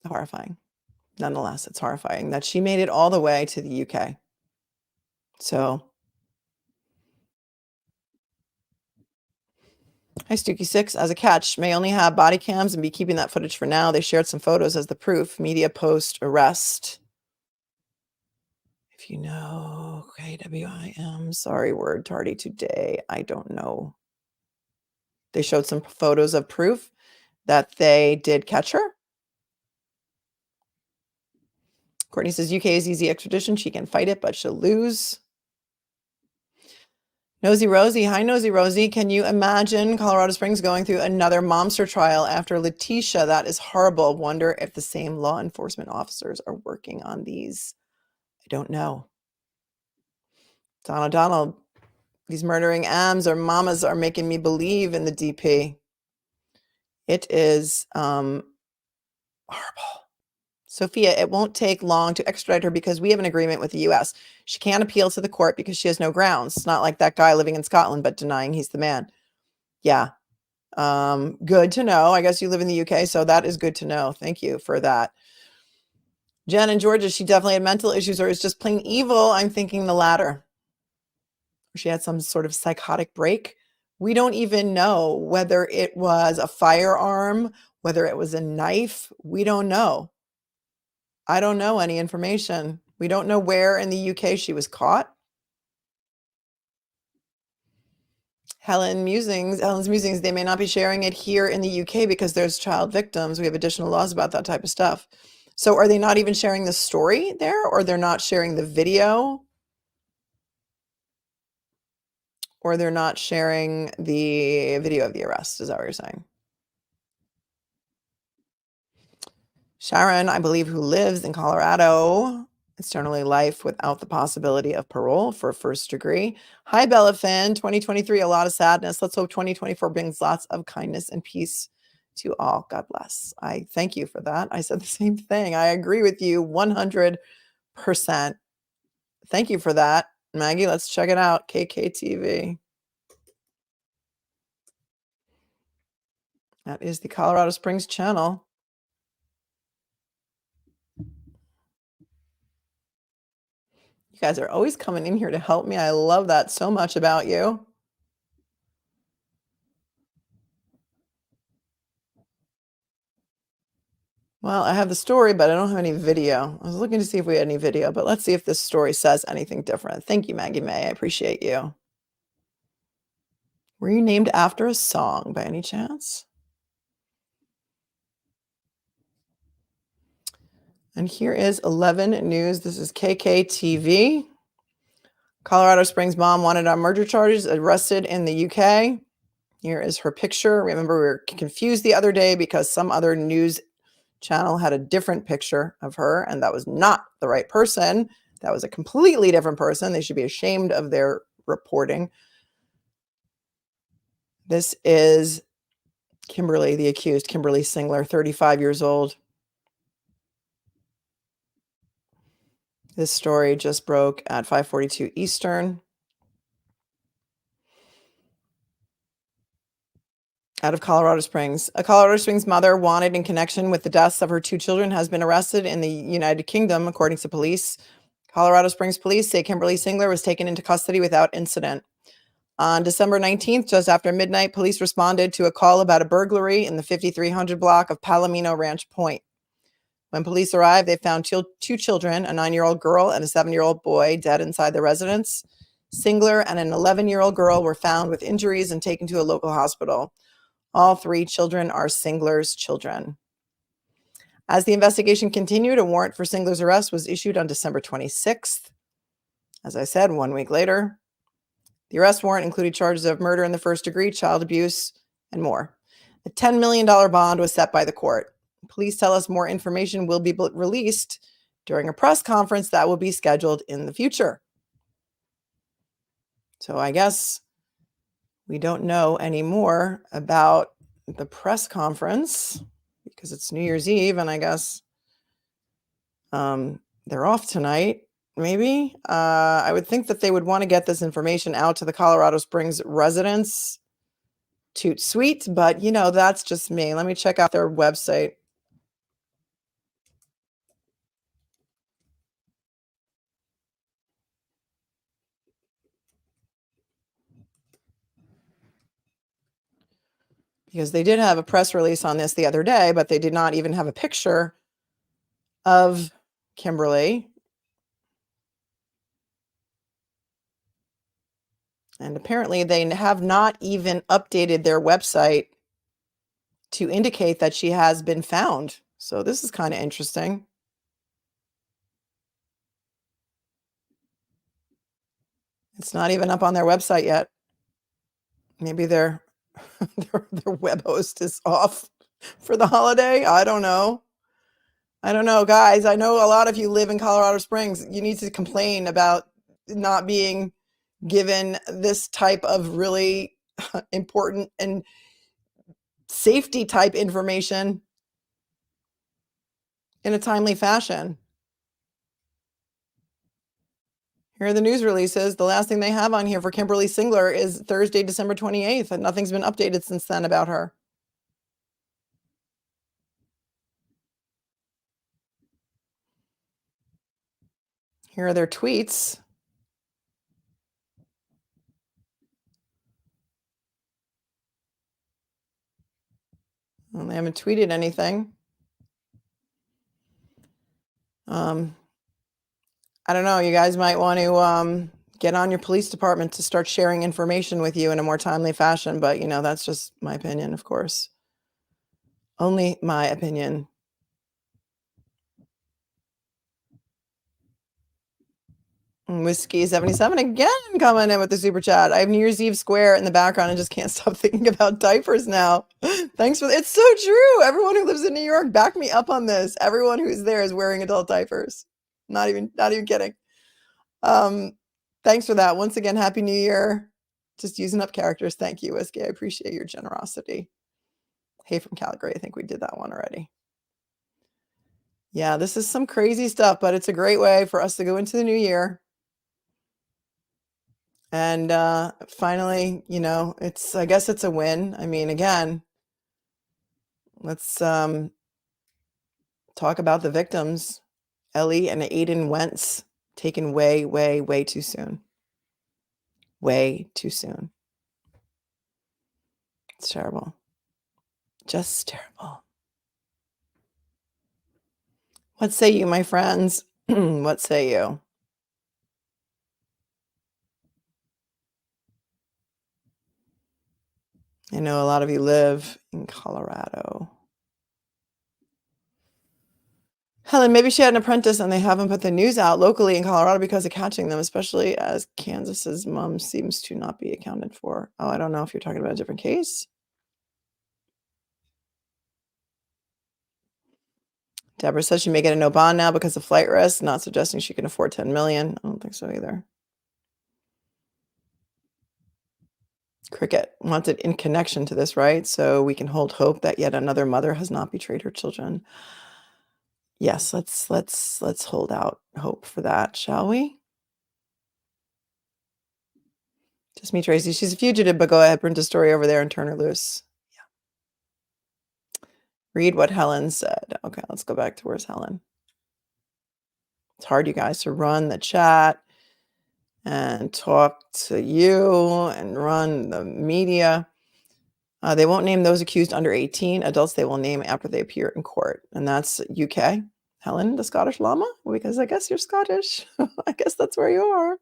horrifying. Nonetheless, it's horrifying that she made it all the way to the UK. So, hi, Stookie6. As a catch, may only have body cams and be keeping that footage for now. They shared some photos as the proof. Media post arrest. If you know, KWIM. Sorry, word tardy today. I don't know. They showed some photos of proof that they did catch her. Courtney says UK is easy extradition. She can fight it, but she'll lose. Nosy Rosie. Hi, Nosy Rosie. Can you imagine Colorado Springs going through another momster trial after Letitia? That is horrible. Wonder if the same law enforcement officers are working on these. I don't know. Donald, these murdering ams or mamas are making me believe in the DP. It is horrible. Sophia, it won't take long to extradite her because we have an agreement with the U.S. She can't appeal to the court because she has no grounds. It's not like that guy living in Scotland but denying he's the man. Yeah. Good to know. I guess you live in the UK, so that is good to know. Thank you for that. Jen in Georgia, she definitely had mental issues or is just plain evil. I'm thinking the latter. She had some sort of psychotic break. We don't even know whether it was a firearm, whether it was a knife. We don't know. I don't know any information. We don't know where in the UK she was caught. Helen's Musings, they may not be sharing it here in the UK because there's child victims. We have additional laws about that type of stuff. So are they not even sharing the story there, or they're not sharing the video? Or they're not sharing the video of the arrest? Is that what you're saying? Sharon, I believe, who lives in Colorado, externally life without the possibility of parole for first degree. Hi, Bella Finn, 2023, a lot of sadness. Let's hope 2024 brings lots of kindness and peace to all. God bless. I thank you for that. I said the same thing. I agree with you 100%. Thank you for that, Maggie. Let's check it out. KKTV. That is the Colorado Springs channel. You guys are always coming in here to help me. I love that so much about you. Well, I have the story, but I don't have any video. I was looking to see if we had any video, but let's see if this story says anything different. Thank you, Maggie May. I appreciate you. Were you named after a song by any chance? And here is 11 News. This is KKTV. Colorado Springs mom wanted on murder charges, arrested in the UK. Here is her picture. Remember, we were confused the other day because some other news channel had a different picture of her, and that was not the right person. That was a completely different person. They should be ashamed of their reporting. This is Kimberlee, the accused, Kimberlee Singler, 35 years old. This story just broke at 5:42 Eastern. Out of Colorado Springs. A Colorado Springs mother wanted in connection with the deaths of her 2 children has been arrested in the United Kingdom, according to police. Colorado Springs police say Kimberlee Singler was taken into custody without incident. On December 19th, just after midnight, police responded to a call about a burglary in the 5300 block of Palomino Ranch Point. When police arrived, they found 2 children, a 9-year-old girl and a 7-year-old boy, dead inside the residence. Singler and an 11-year-old girl were found with injuries and taken to a local hospital. All 3 children are Singler's children. As the investigation continued, a warrant for Singler's arrest was issued on December 26th. As I said, 1 week later, the arrest warrant included charges of murder in the first degree, child abuse, and more. A $10 million bond was set by the court. Police tell us more information will be released during a press conference that will be scheduled in the future. So I guess we don't know any more about the press conference because it's New Year's Eve, and I guess they're off tonight. Maybe I would think that they would want to get this information out to the Colorado Springs residents. Toot sweet, but that's just me. Let me check out their website. Because they did have a press release on this the other day, but they did not even have a picture of Kimberlee. And apparently they have not even updated their website to indicate that she has been found. So this is kind of interesting. It's not even up on their website yet. Maybe their web host is off for the holiday. I don't know. Guys. I know a lot of you live in Colorado Springs. You need to complain about not being given this type of really important and safety type information in a timely fashion. Here are the news releases. The last thing they have on here for Kimberlee Singler is Thursday, December 28th, and nothing's been updated since then about her. Here are their tweets. Well, they haven't tweeted anything. I don't know. You guys might want to get on your police department to start sharing information with you in a more timely fashion. But, that's just my opinion, of course. Only my opinion. Whiskey 77 again coming in with the super chat. I have New Year's Eve square in the background and just can't stop thinking about diapers now. Thanks for it's so true. Everyone who lives in New York, back me up on this. Everyone who's there is wearing adult diapers. Not even kidding. Thanks for that. Once again, Happy New Year. Just using up characters. Thank you, Whiskey. I appreciate your generosity. Hey from Calgary. I think we did that one already. Yeah, this is some crazy stuff, but it's a great way for us to go into the new year. And finally, I guess it's a win. I mean, again, let's talk about the victims. Ellie and Aiden Wentz taken way, way, way too soon. Way too soon. It's terrible. Just terrible. What say you, my friends? What say you? I know a lot of you live in Colorado. Helen, maybe she had an apprentice and they haven't put the news out locally in Colorado because of catching them, especially as Kansas's mom seems to not be accounted for. Oh, I don't know if you're talking about a different case. Deborah says she may get a no bond now because of flight risk, not suggesting she can afford 10 million. I don't think so either. Cricket wants it in connection to this, right? So we can hold hope that yet another mother has not betrayed her children. Yes, let's hold out hope for that, shall we? Just me, Tracy. She's a fugitive, but go ahead, print a story over there and turn her loose. Yeah. Read what Helen said. Okay, let's go back to where's Helen. It's hard, you guys, to run the chat and talk to you and run the media. They won't name those accused under 18. Adults they will name after they appear in court. And that's UK. Helen, the Scottish llama? Because I guess you're Scottish. I guess that's where you are.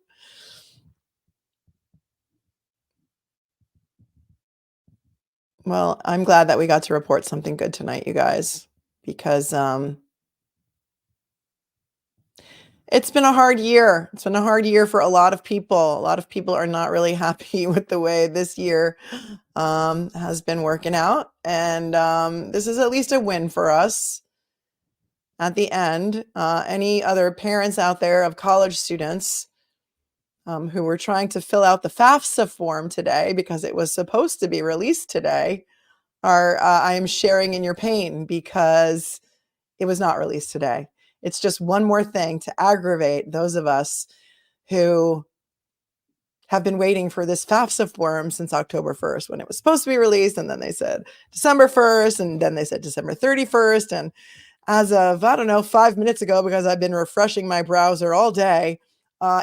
Well, I'm glad that we got to report something good tonight, you guys, because it's been a hard year. It's been a hard year for a lot of people. A lot of people are not really happy with the way this year has been working out. And this is at least a win for us at the end. Any other parents out there of college students who were trying to fill out the FAFSA form today because it was supposed to be released today are, I am sharing in your pain because it was not released today. It's just one more thing to aggravate those of us who have been waiting for this FAFSA form since October 1st when it was supposed to be released. And then they said December 1st, and then they said December 31st. And as of, I don't know, 5 minutes ago, because I've been refreshing my browser all day,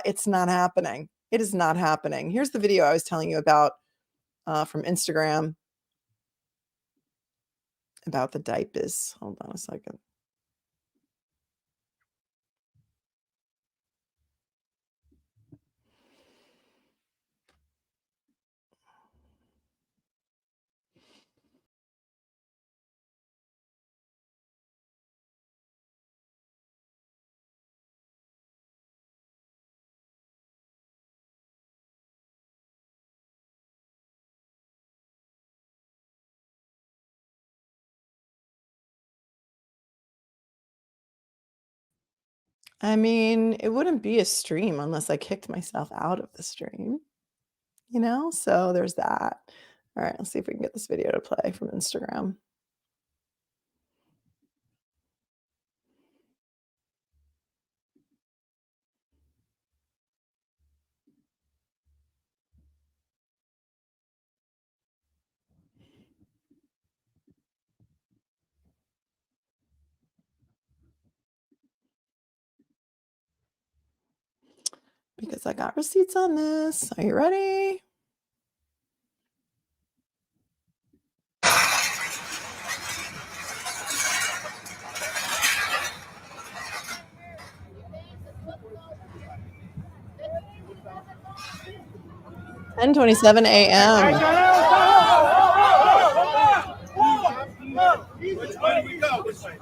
it's not happening. It is not happening. Here's the video I was telling you about from Instagram about the diapers. Hold on a second. I mean, it wouldn't be a stream unless I kicked myself out of the stream, you know? So there's that. All right, let's see if we can get this video to play from Instagram. Because I got receipts on this. Are you ready? (10:27 a.m.) Which way do we go? Which way?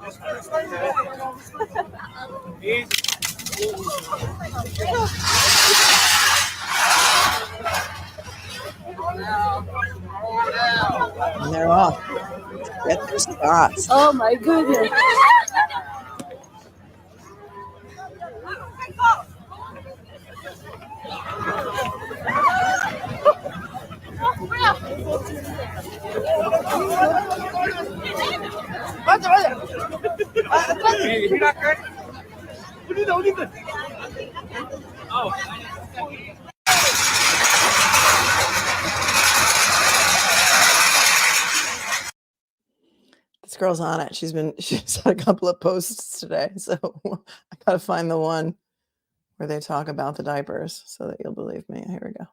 And they're off. Get their spots. Oh my goodness. This girl's on it. She's had a couple of posts today. So I got to find the one where they talk about the diapers so that you'll believe me. Here we go.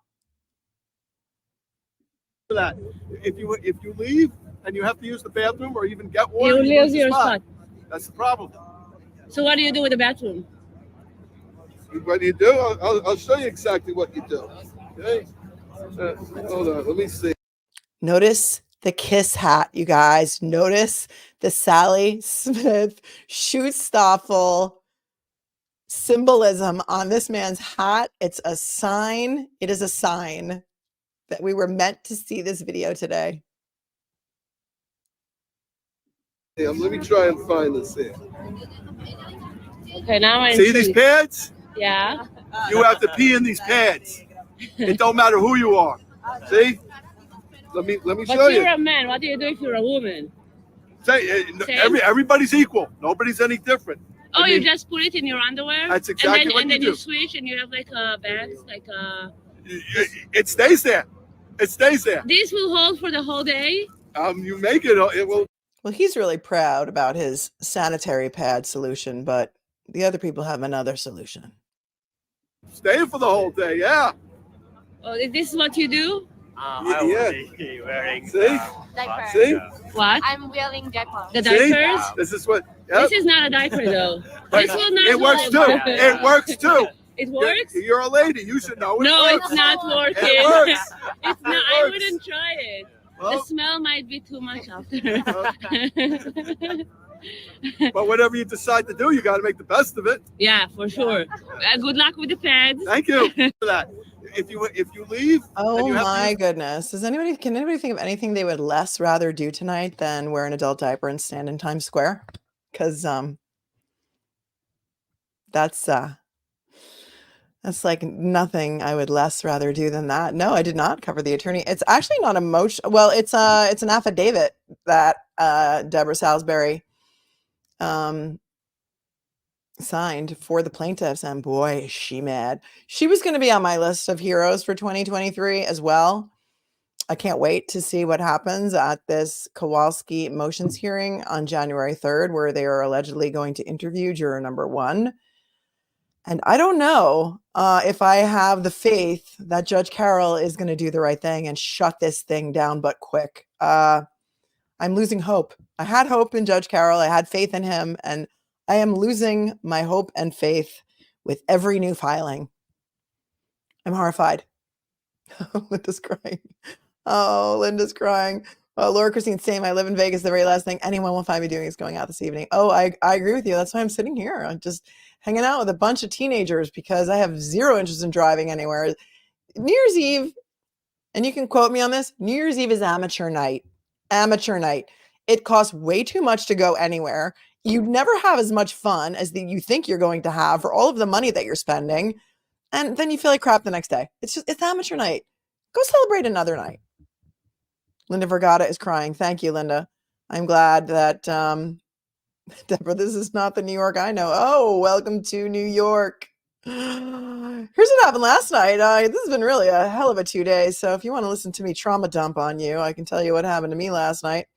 That if you leave and you have to use the bathroom or even get one, You lose your spot. spot. That's the problem. So what do you do with the bathroom? What do you do? I'll show you exactly what you do. Okay. Hold on. Let me see. Notice the kiss hat, you guys. Notice the Sally Smith Schutzstaffel symbolism on this man's hat. It's a sign. It is a sign that we were meant to see this video today. Yeah, let me try and find this here. Okay, now I'm See these intrigued. pads? Yeah. You have to pee in these pads. It don't matter who you are. See? Let me But show you're you. a man. What do you do if you're a woman? Say Same? everybody's equal. Nobody's any different. Oh, I you mean, just put it in your underwear? That's exactly and what then, you and then do. you switch and you have like a bag, like a... It stays there. It stays there. This will hold for the whole day? You make it. It will. Well, he's really proud about his sanitary pad solution, but the other people have another solution. Stay for the whole day. Yeah. Oh, this is what you do? I Yeah. will be wearing See? Diaper. See? What? I'm wearing diaper. The See? diapers? This is what. Yep. This is not a diaper though. But This will not it works hold. too. It works too. It works? You're a lady. You should know it No, works. it's not working. It works. It's not. It I works. wouldn't try it. The Well, smell might be too much after. but whatever you decide to do, you got to make the best of it. Yeah, for sure. Good luck with the pads. Thank you for that. If you leave, and Oh you have to my use- goodness. Can anybody think of anything they would less rather do tonight than wear an adult diaper and stand in Times Square? Because that's like nothing I would less rather do than that. No, I did not cover the attorney. It's actually not a motion. Well, it's an affidavit that Deborah Salisbury signed for the plaintiffs, and boy, is she mad. She was going to be on my list of heroes for 2023 as well. I can't wait to see what happens at this Kowalski motions hearing on January 3rd, where they are allegedly going to interview juror number 1. And I don't know if I have the faith that Judge Carroll is going to do the right thing and shut this thing down, but quick. I'm losing hope. I had hope in Judge Carroll. I had faith in him, and I am losing my hope and faith with every new filing. I'm horrified. Linda's crying. Oh, Linda's crying. Laura Christine's saying, I live in Vegas. The very last thing anyone will find me doing is going out this evening. Oh, I agree with you. That's why I'm sitting here. I'm just hanging out with a bunch of teenagers because I have zero interest in driving anywhere. New Year's Eve, and you can quote me on this, New Year's Eve is amateur night. Amateur night. It costs way too much to go anywhere. You never have as much fun as you think you're going to have for all of the money that you're spending. And then you feel like crap the next day. It's amateur night. Go celebrate another night. Linda Vergata is crying. Thank you, Linda. I'm glad that, Deborah, this is not the New York I know. Oh, welcome to New York. Here's what happened last night. This has been really a hell of a 2 days. So if you want to listen to me trauma dump on you, I can tell you what happened to me last night.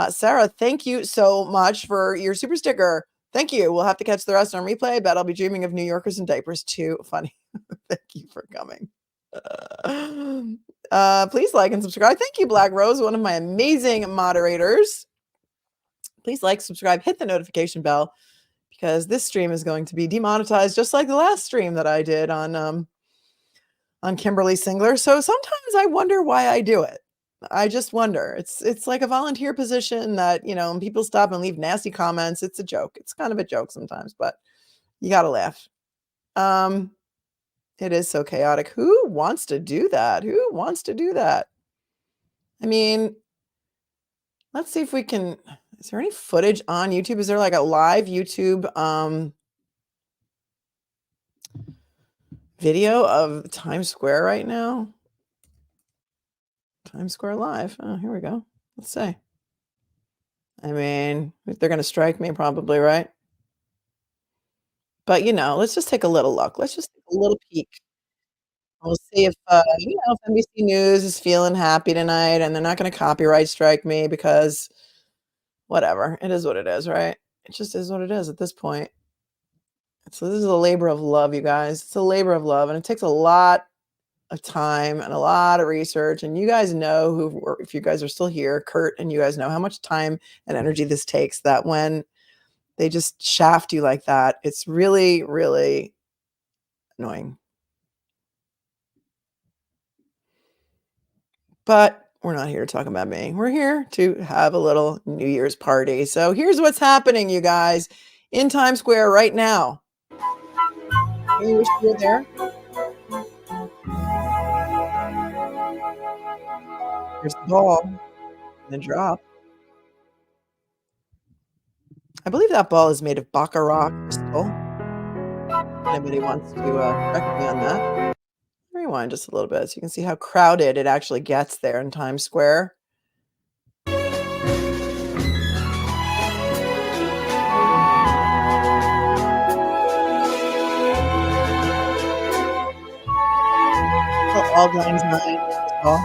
Sarah, thank you so much for your super sticker. Thank you. We'll have to catch the rest on replay. I bet I'll be dreaming of New Yorkers in diapers too. Funny. Thank you for coming. Please like and subscribe. Thank you, Black Rose, one of my amazing moderators. Please like, subscribe, hit the notification bell, because this stream is going to be demonetized just like the last stream that I did on Kimberlee Singler. So sometimes I wonder why I do it. I just wonder. It's like a volunteer position that, when people stop and leave nasty comments, it's a joke. It's kind of a joke sometimes, but you got to laugh. It is so chaotic. Who wants to do that? Who wants to do that? I mean, let's see if we can. Is there any footage on YouTube? Is there like a live YouTube video of Times Square right now? Times Square Live. Oh, here we go. Let's see. I mean, they're going to strike me probably, right? But, let's just take a little look. Let's just take a little peek. We'll see if NBC News is feeling happy tonight and they're not going to copyright strike me because whatever. It is what it is, right? It just is what it is at this point. So this is a labor of love, you guys. It's a labor of love, and it takes a lot of time and a lot of research. And you guys know if you guys are still here, Kurt, and you guys know how much time and energy this takes, that when they just shaft you like that, it's really, really annoying. But we're not here to talk about me. We're here to have a little New Year's party. So here's what's happening, you guys, in Times Square right now. I wish you were there. Here's the ball and the drop. I believe that ball is made of baccarat crystal. If anybody wants to correct me on that. Rewind just a little bit so you can see how crowded it actually gets there in Times Square. All Lang Syne as well.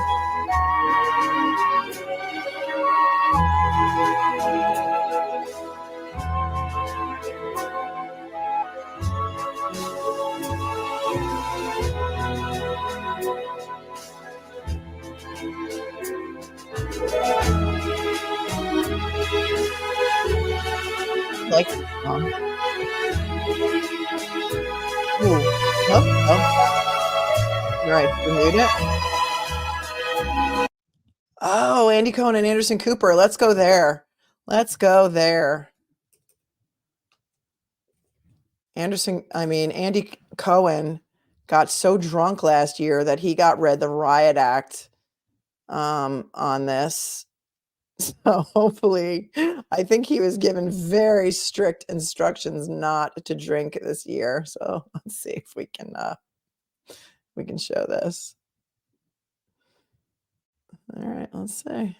I like this song. Ooh. Oh. You're right. You mute it. Oh, Andy Cohen and Anderson Cooper. Let's go there. Let's go there. Andy Cohen got so drunk last year that he got read the riot act on this. So hopefully, I think he was given very strict instructions not to drink this year. So let's see if we can show this. All right, let's see.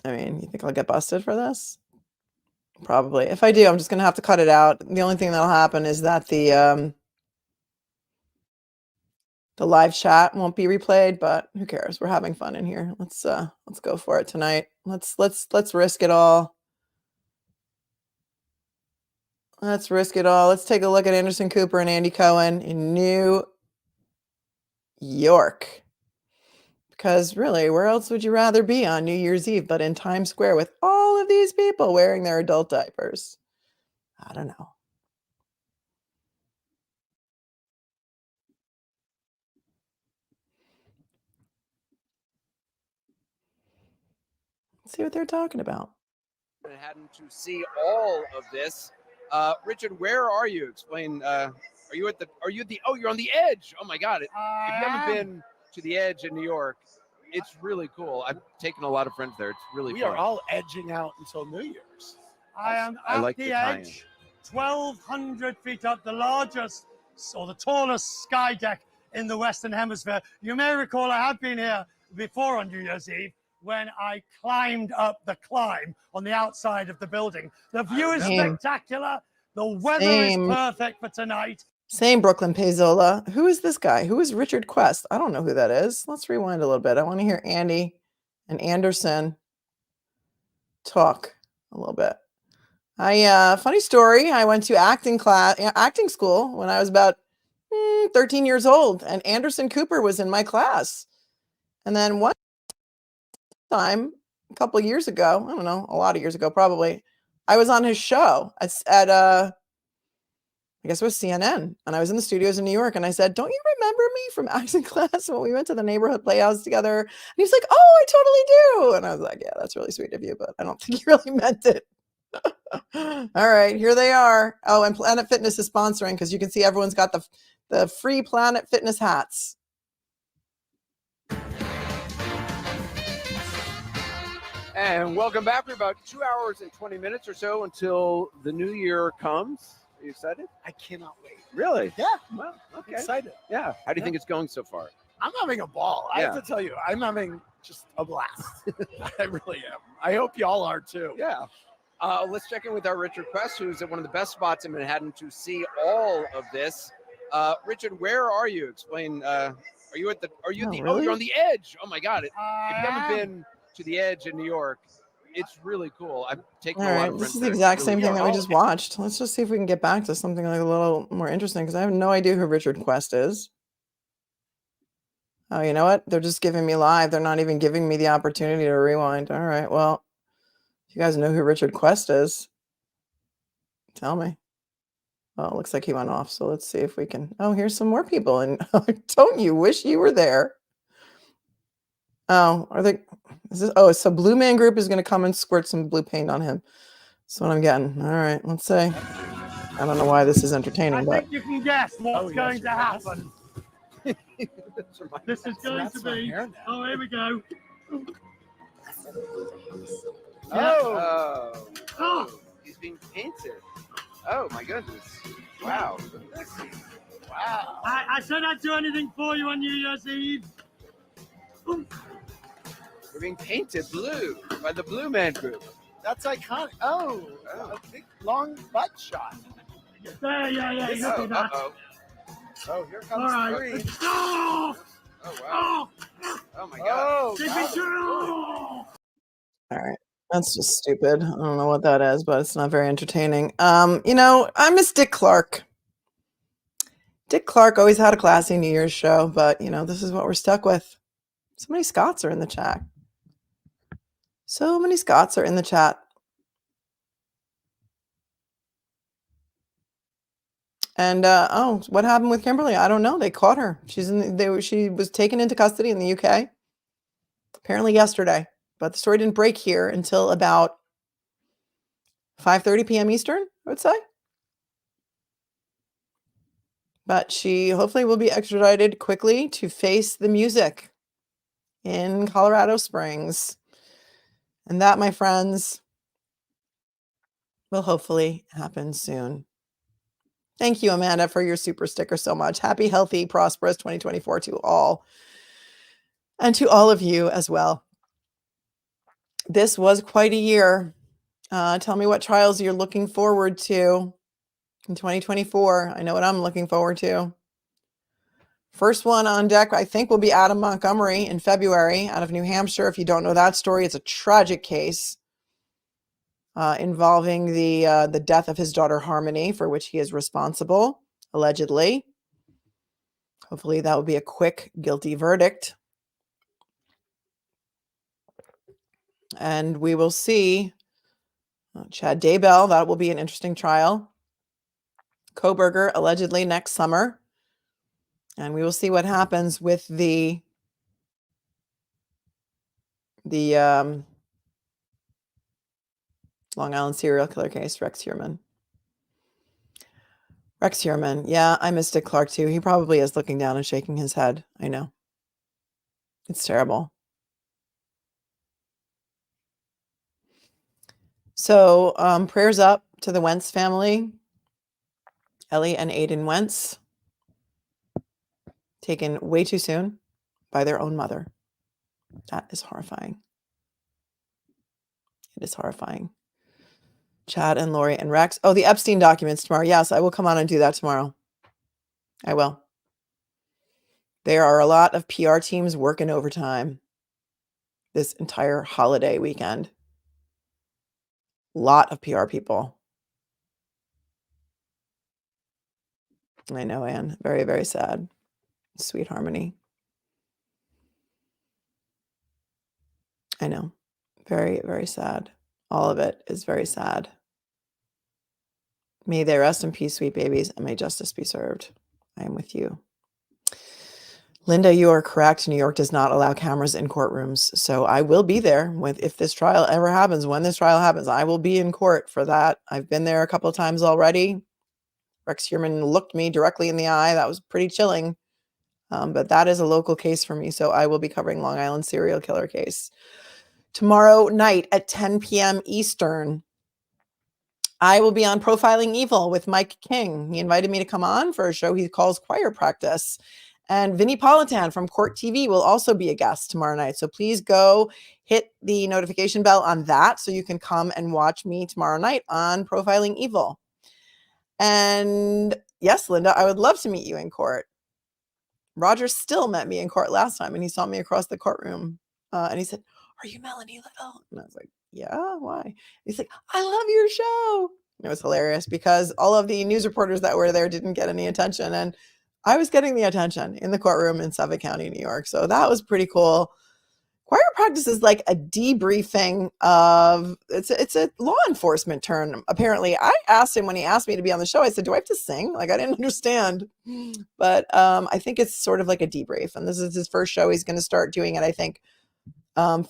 I mean, you think I'll get busted for this? Probably. If I do, I'm just gonna have to cut it out. The only thing that'll happen is that the live chat won't be replayed, but who cares? We're having fun in here. Let's go for it tonight. Let's risk it all. Let's risk it all. Let's take a look at Anderson Cooper and Andy Cohen in New York. Because really, where else would you rather be on New Year's Eve but in Times Square with all of these people wearing their adult diapers? I don't know. Let's see what they're talking about. Manhattan to see all of this. Richard, where are you? Explain. You're on the edge. Oh my God. If you haven't been to the edge in New York, it's really cool. I've taken a lot of friends there. It's really fun. We are all edging out until New Year's. I am I at like the the tie-in. edge, 1,200 feet up, the largest or the tallest sky deck in the Western Hemisphere. You may recall I have been here before on New Year's Eve when I climbed up the climb on the outside of the building. The view is spectacular. The weather is perfect for tonight. Same Brooklyn Paizola. Who is this guy? Who is Richard Quest? I don't know who that is. Let's rewind a little bit. I want to hear Andy and Anderson talk a little bit. Funny story. I went to acting school when I was about 13 years old, and Anderson Cooper was in my class. And then one time, a couple of years ago, I don't know, a lot of years ago, probably, I was on his show at I guess it was CNN, and I was in the studios in New York, and I said, "Don't you remember me from acting class when we went to the neighborhood playhouse together?" And he was like, "Oh, I totally do." And I was like, "Yeah, that's really sweet of you, but I don't think you really meant it." All right, here they are. Oh, and Planet Fitness is sponsoring because you can see everyone's got the free Planet Fitness hats. And welcome back. We're about 2 hours and 20 minutes or so until the new year comes. Are you excited? I cannot wait. Really? Yeah. Well, okay. Excited. Yeah. How do you think it's going so far? I'm having a ball. I Yeah. have to tell you, I'm having just a blast. I really am. I hope y'all are too. Yeah. Let's check in with our Richard Quest, who's at one of the best spots in Manhattan to see all of this. Richard, where are you? Explain. You're on the edge. Oh my God. If you haven't been to the edge in New York, it's really cool. I've taken All a lot right, of this friends is the there. exact It's same really thing that we fun. just watched. Let's just see if we can get back to something like a little more interesting because I have no idea who Richard Quest is. Oh, you know what? They're just giving me live. They're not even giving me the opportunity to rewind. All right, well, if you guys know who Richard Quest is, tell me. Well, it looks like he went off, so let's see if we can. Oh, here's some more people. And don't you wish you were there? Oh, so Blue Man Group is going to come and squirt some blue paint on him. That's what I'm getting. All right, let's see. I don't know why this is entertaining, I but think you can guess what's going to happen. This is going to be. Oh, here we go. Oh. Oh. He's being painted. Oh my goodness. Wow. Wow. I said I'd do anything for you on New Year's Eve. We're being painted blue by the Blue Man Group. That's iconic. Oh, a big long butt shot. There, yeah, you can do that. Oh, here comes All right. three. Oh, Oh wow. oh, Oh my god. Oh, keep got it it. true. All right. That's just stupid. I don't know what that is, but it's not very entertaining. I miss Dick Clark. Dick Clark always had a classy New Year's show, but this is what we're stuck with. So many Scots are in the chat. So many Scots are in the chat. And what happened with Kimberlee? I don't know. They caught her. She was taken into custody in the UK apparently yesterday, but the story didn't break here until about 5:30 p.m. Eastern, I would say. But she hopefully will be extradited quickly to face the music in Colorado Springs. And that, my friends, will hopefully happen soon. Thank you, Amanda, for your super sticker so much. Happy, healthy, prosperous 2024 to all. And to all of you as well. This was quite a year. Tell me what trials you're looking forward to in 2024. I know what I'm looking forward to. First one on deck, I think, will be Adam Montgomery in February out of New Hampshire. If you don't know that story, it's a tragic case involving the death of his daughter Harmony, for which he is responsible, allegedly. Hopefully that will be a quick guilty verdict. And we will see Chad Daybell. That will be an interesting trial. Koberger, allegedly next summer. And we will see what happens with the Long Island serial killer case, Rex Heuermann. Rex Heuermann. Yeah, I miss Dick Clark too. He probably is looking down and shaking his head. I know. It's terrible. So prayers up to the Wentz family. Ellie and Aiden Wentz, taken way too soon by their own mother. That is horrifying. It is horrifying. Chad and Lori and Rex. Oh, the Epstein documents tomorrow. Yes, I will come on and do that tomorrow. I will. There are a lot of PR teams working overtime this entire holiday weekend. A lot of PR people. I know, Anne. Very, very sad. Sweet Harmony. I know. Very, very sad. All of it is very sad. May they rest in peace, sweet babies, and may justice be served. I am with you. Linda, you are correct. New York does not allow cameras in courtrooms. So I will be there if this trial ever happens. When this trial happens, I will be in court for that. I've been there a couple of times already. Rex Heuermann looked me directly in the eye. That was pretty chilling. But that is a local case for me. So I will be covering Long Island serial killer case. Tomorrow night at 10 p.m. Eastern, I will be on Profiling Evil with Mike King. He invited me to come on for a show he calls Choir Practice. And Vinnie Politan from Court TV will also be a guest tomorrow night. So please go hit the notification bell on that so you can come and watch me tomorrow night on Profiling Evil. And yes, Linda, I would love to meet you in court. Roger Still met me in court last time and he saw me across the courtroom. And he said, "Are you Melanie Little?" And I was like, "Yeah, why?" He's like, "I love your show." And it was hilarious because all of the news reporters that were there didn't get any attention. And I was getting the attention in the courtroom in Suffolk County, New York. So that was pretty cool. Choir practice is like a debriefing of, it's a law enforcement term. Apparently, I asked him when he asked me to be on the show, I said, "Do I have to sing?" Like, I didn't understand. But I think it's sort of like a debrief. And this is his first show. He's going to start doing it, I think,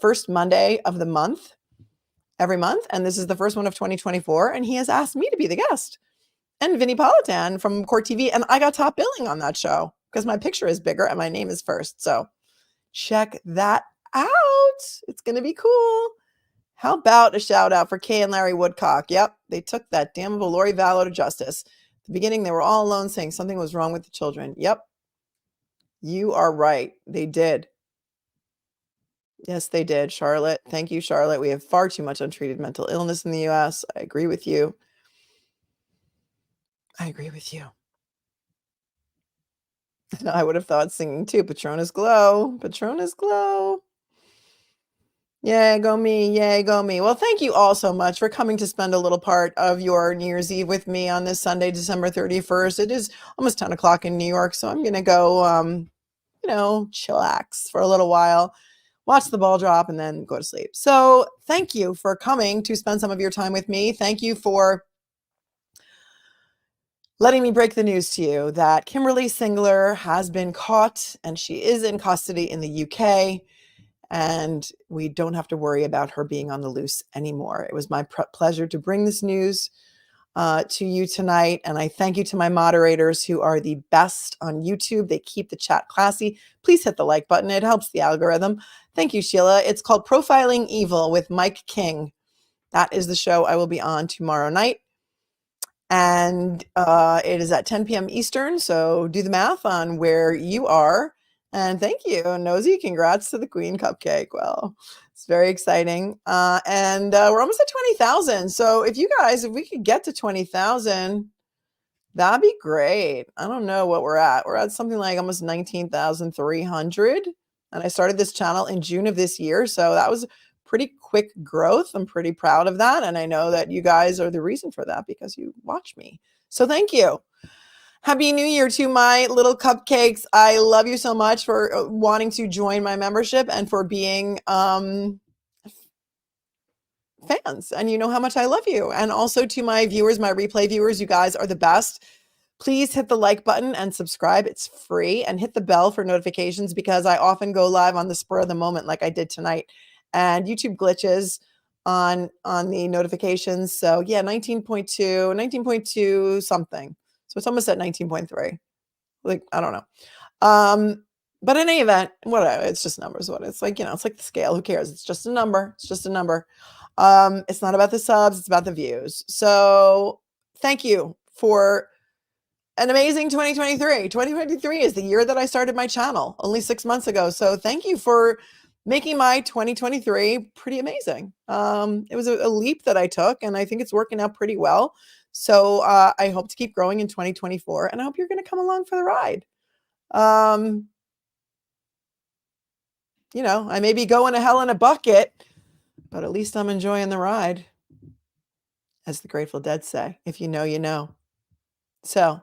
first Monday of the month, every month. And this is the first one of 2024. And he has asked me to be the guest. And Vinnie Politan from Court TV. And I got top billing on that show. because my picture is bigger and my name is first. So check that out. It's going to be cool. How about a shout out for Kay and Larry Woodcock? Yep, they took that damnable Lori Vallow to justice. At the beginning, they were all alone saying something was wrong with the children. Yep, you are right. They did. Yes, they did, Charlotte. Thank you, Charlotte. We have far too much untreated mental illness in the U.S. I agree with you. I agree with you. I would have thought singing too. Patronus Glow. Patronus Glow. Yay, go me. Yay, go me. Well, thank you all so much for coming to spend a little part of your New Year's Eve with me on this Sunday, December 31st. It is almost 10 o'clock in New York, so I'm going to go, chillax for a little while, watch the ball drop, and then go to sleep. So thank you for coming to spend some of your time with me. Thank you for letting me break the news to you that Kimberlee Singler has been caught and she is in custody in the UK. And we don't have to worry about her being on the loose anymore. It was my pleasure to bring this news to you tonight. And I thank you to my moderators who are the best on YouTube. They keep the chat classy. Please hit the like button. It helps the algorithm. Thank you, Sheila. It's called Profiling Evil with Mike King. That is the show I will be on tomorrow night. And it is at 10 p.m. Eastern. So do the math on where you are. And thank you, Nosy. Congrats to the Queen Cupcake. Well, it's very exciting. And we're almost at 20,000. So if we could get to 20,000, that'd be great. I don't know what we're at. We're at something like almost 19,300. And I started this channel in June of this year. So that was pretty quick growth. I'm pretty proud of that. And I know that you guys are the reason for that because you watch me. So thank you. Happy New Year to my little cupcakes. I love you so much for wanting to join my membership and for being fans. And you know how much I love you. And also to my viewers, my replay viewers, you guys are the best. Please hit the like button and subscribe. It's free. And hit the bell for notifications because I often go live on the spur of the moment like I did tonight. And YouTube glitches on the notifications. So yeah, 19.2 something. So it's almost at 19.3. Like, I don't know. But in any event, whatever, it's just numbers. What it's like, it's like the scale. Who cares? It's just a number. It's just a number. It's not about the subs, it's about the views. So thank you for an amazing 2023. 2023 is the year that I started my channel only 6 months ago. So thank you for making my 2023 pretty amazing. It was a leap that I took, and I think it's working out pretty well. So I hope to keep growing in 2024, and I hope you're going to come along for the ride. I may be going to hell in a bucket, but at least I'm enjoying the ride, as the Grateful Dead say. If you know, you know. So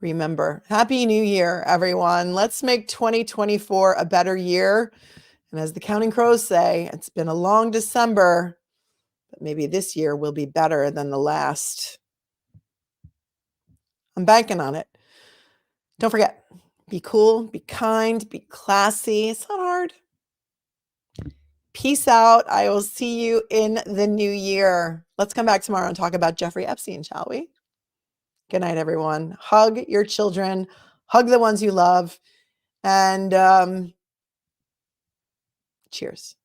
remember, Happy New Year, everyone. Let's make 2024 a better year. And as the Counting Crows say, it's been a long December, but maybe this year will be better than the last. I'm banking on it. Don't forget, be cool, be kind, be classy. It's not hard. Peace out. I will see you in the new year. Let's come back tomorrow and talk about Jeffrey Epstein, shall we? Good night, everyone. Hug your children. Hug the ones you love. And cheers.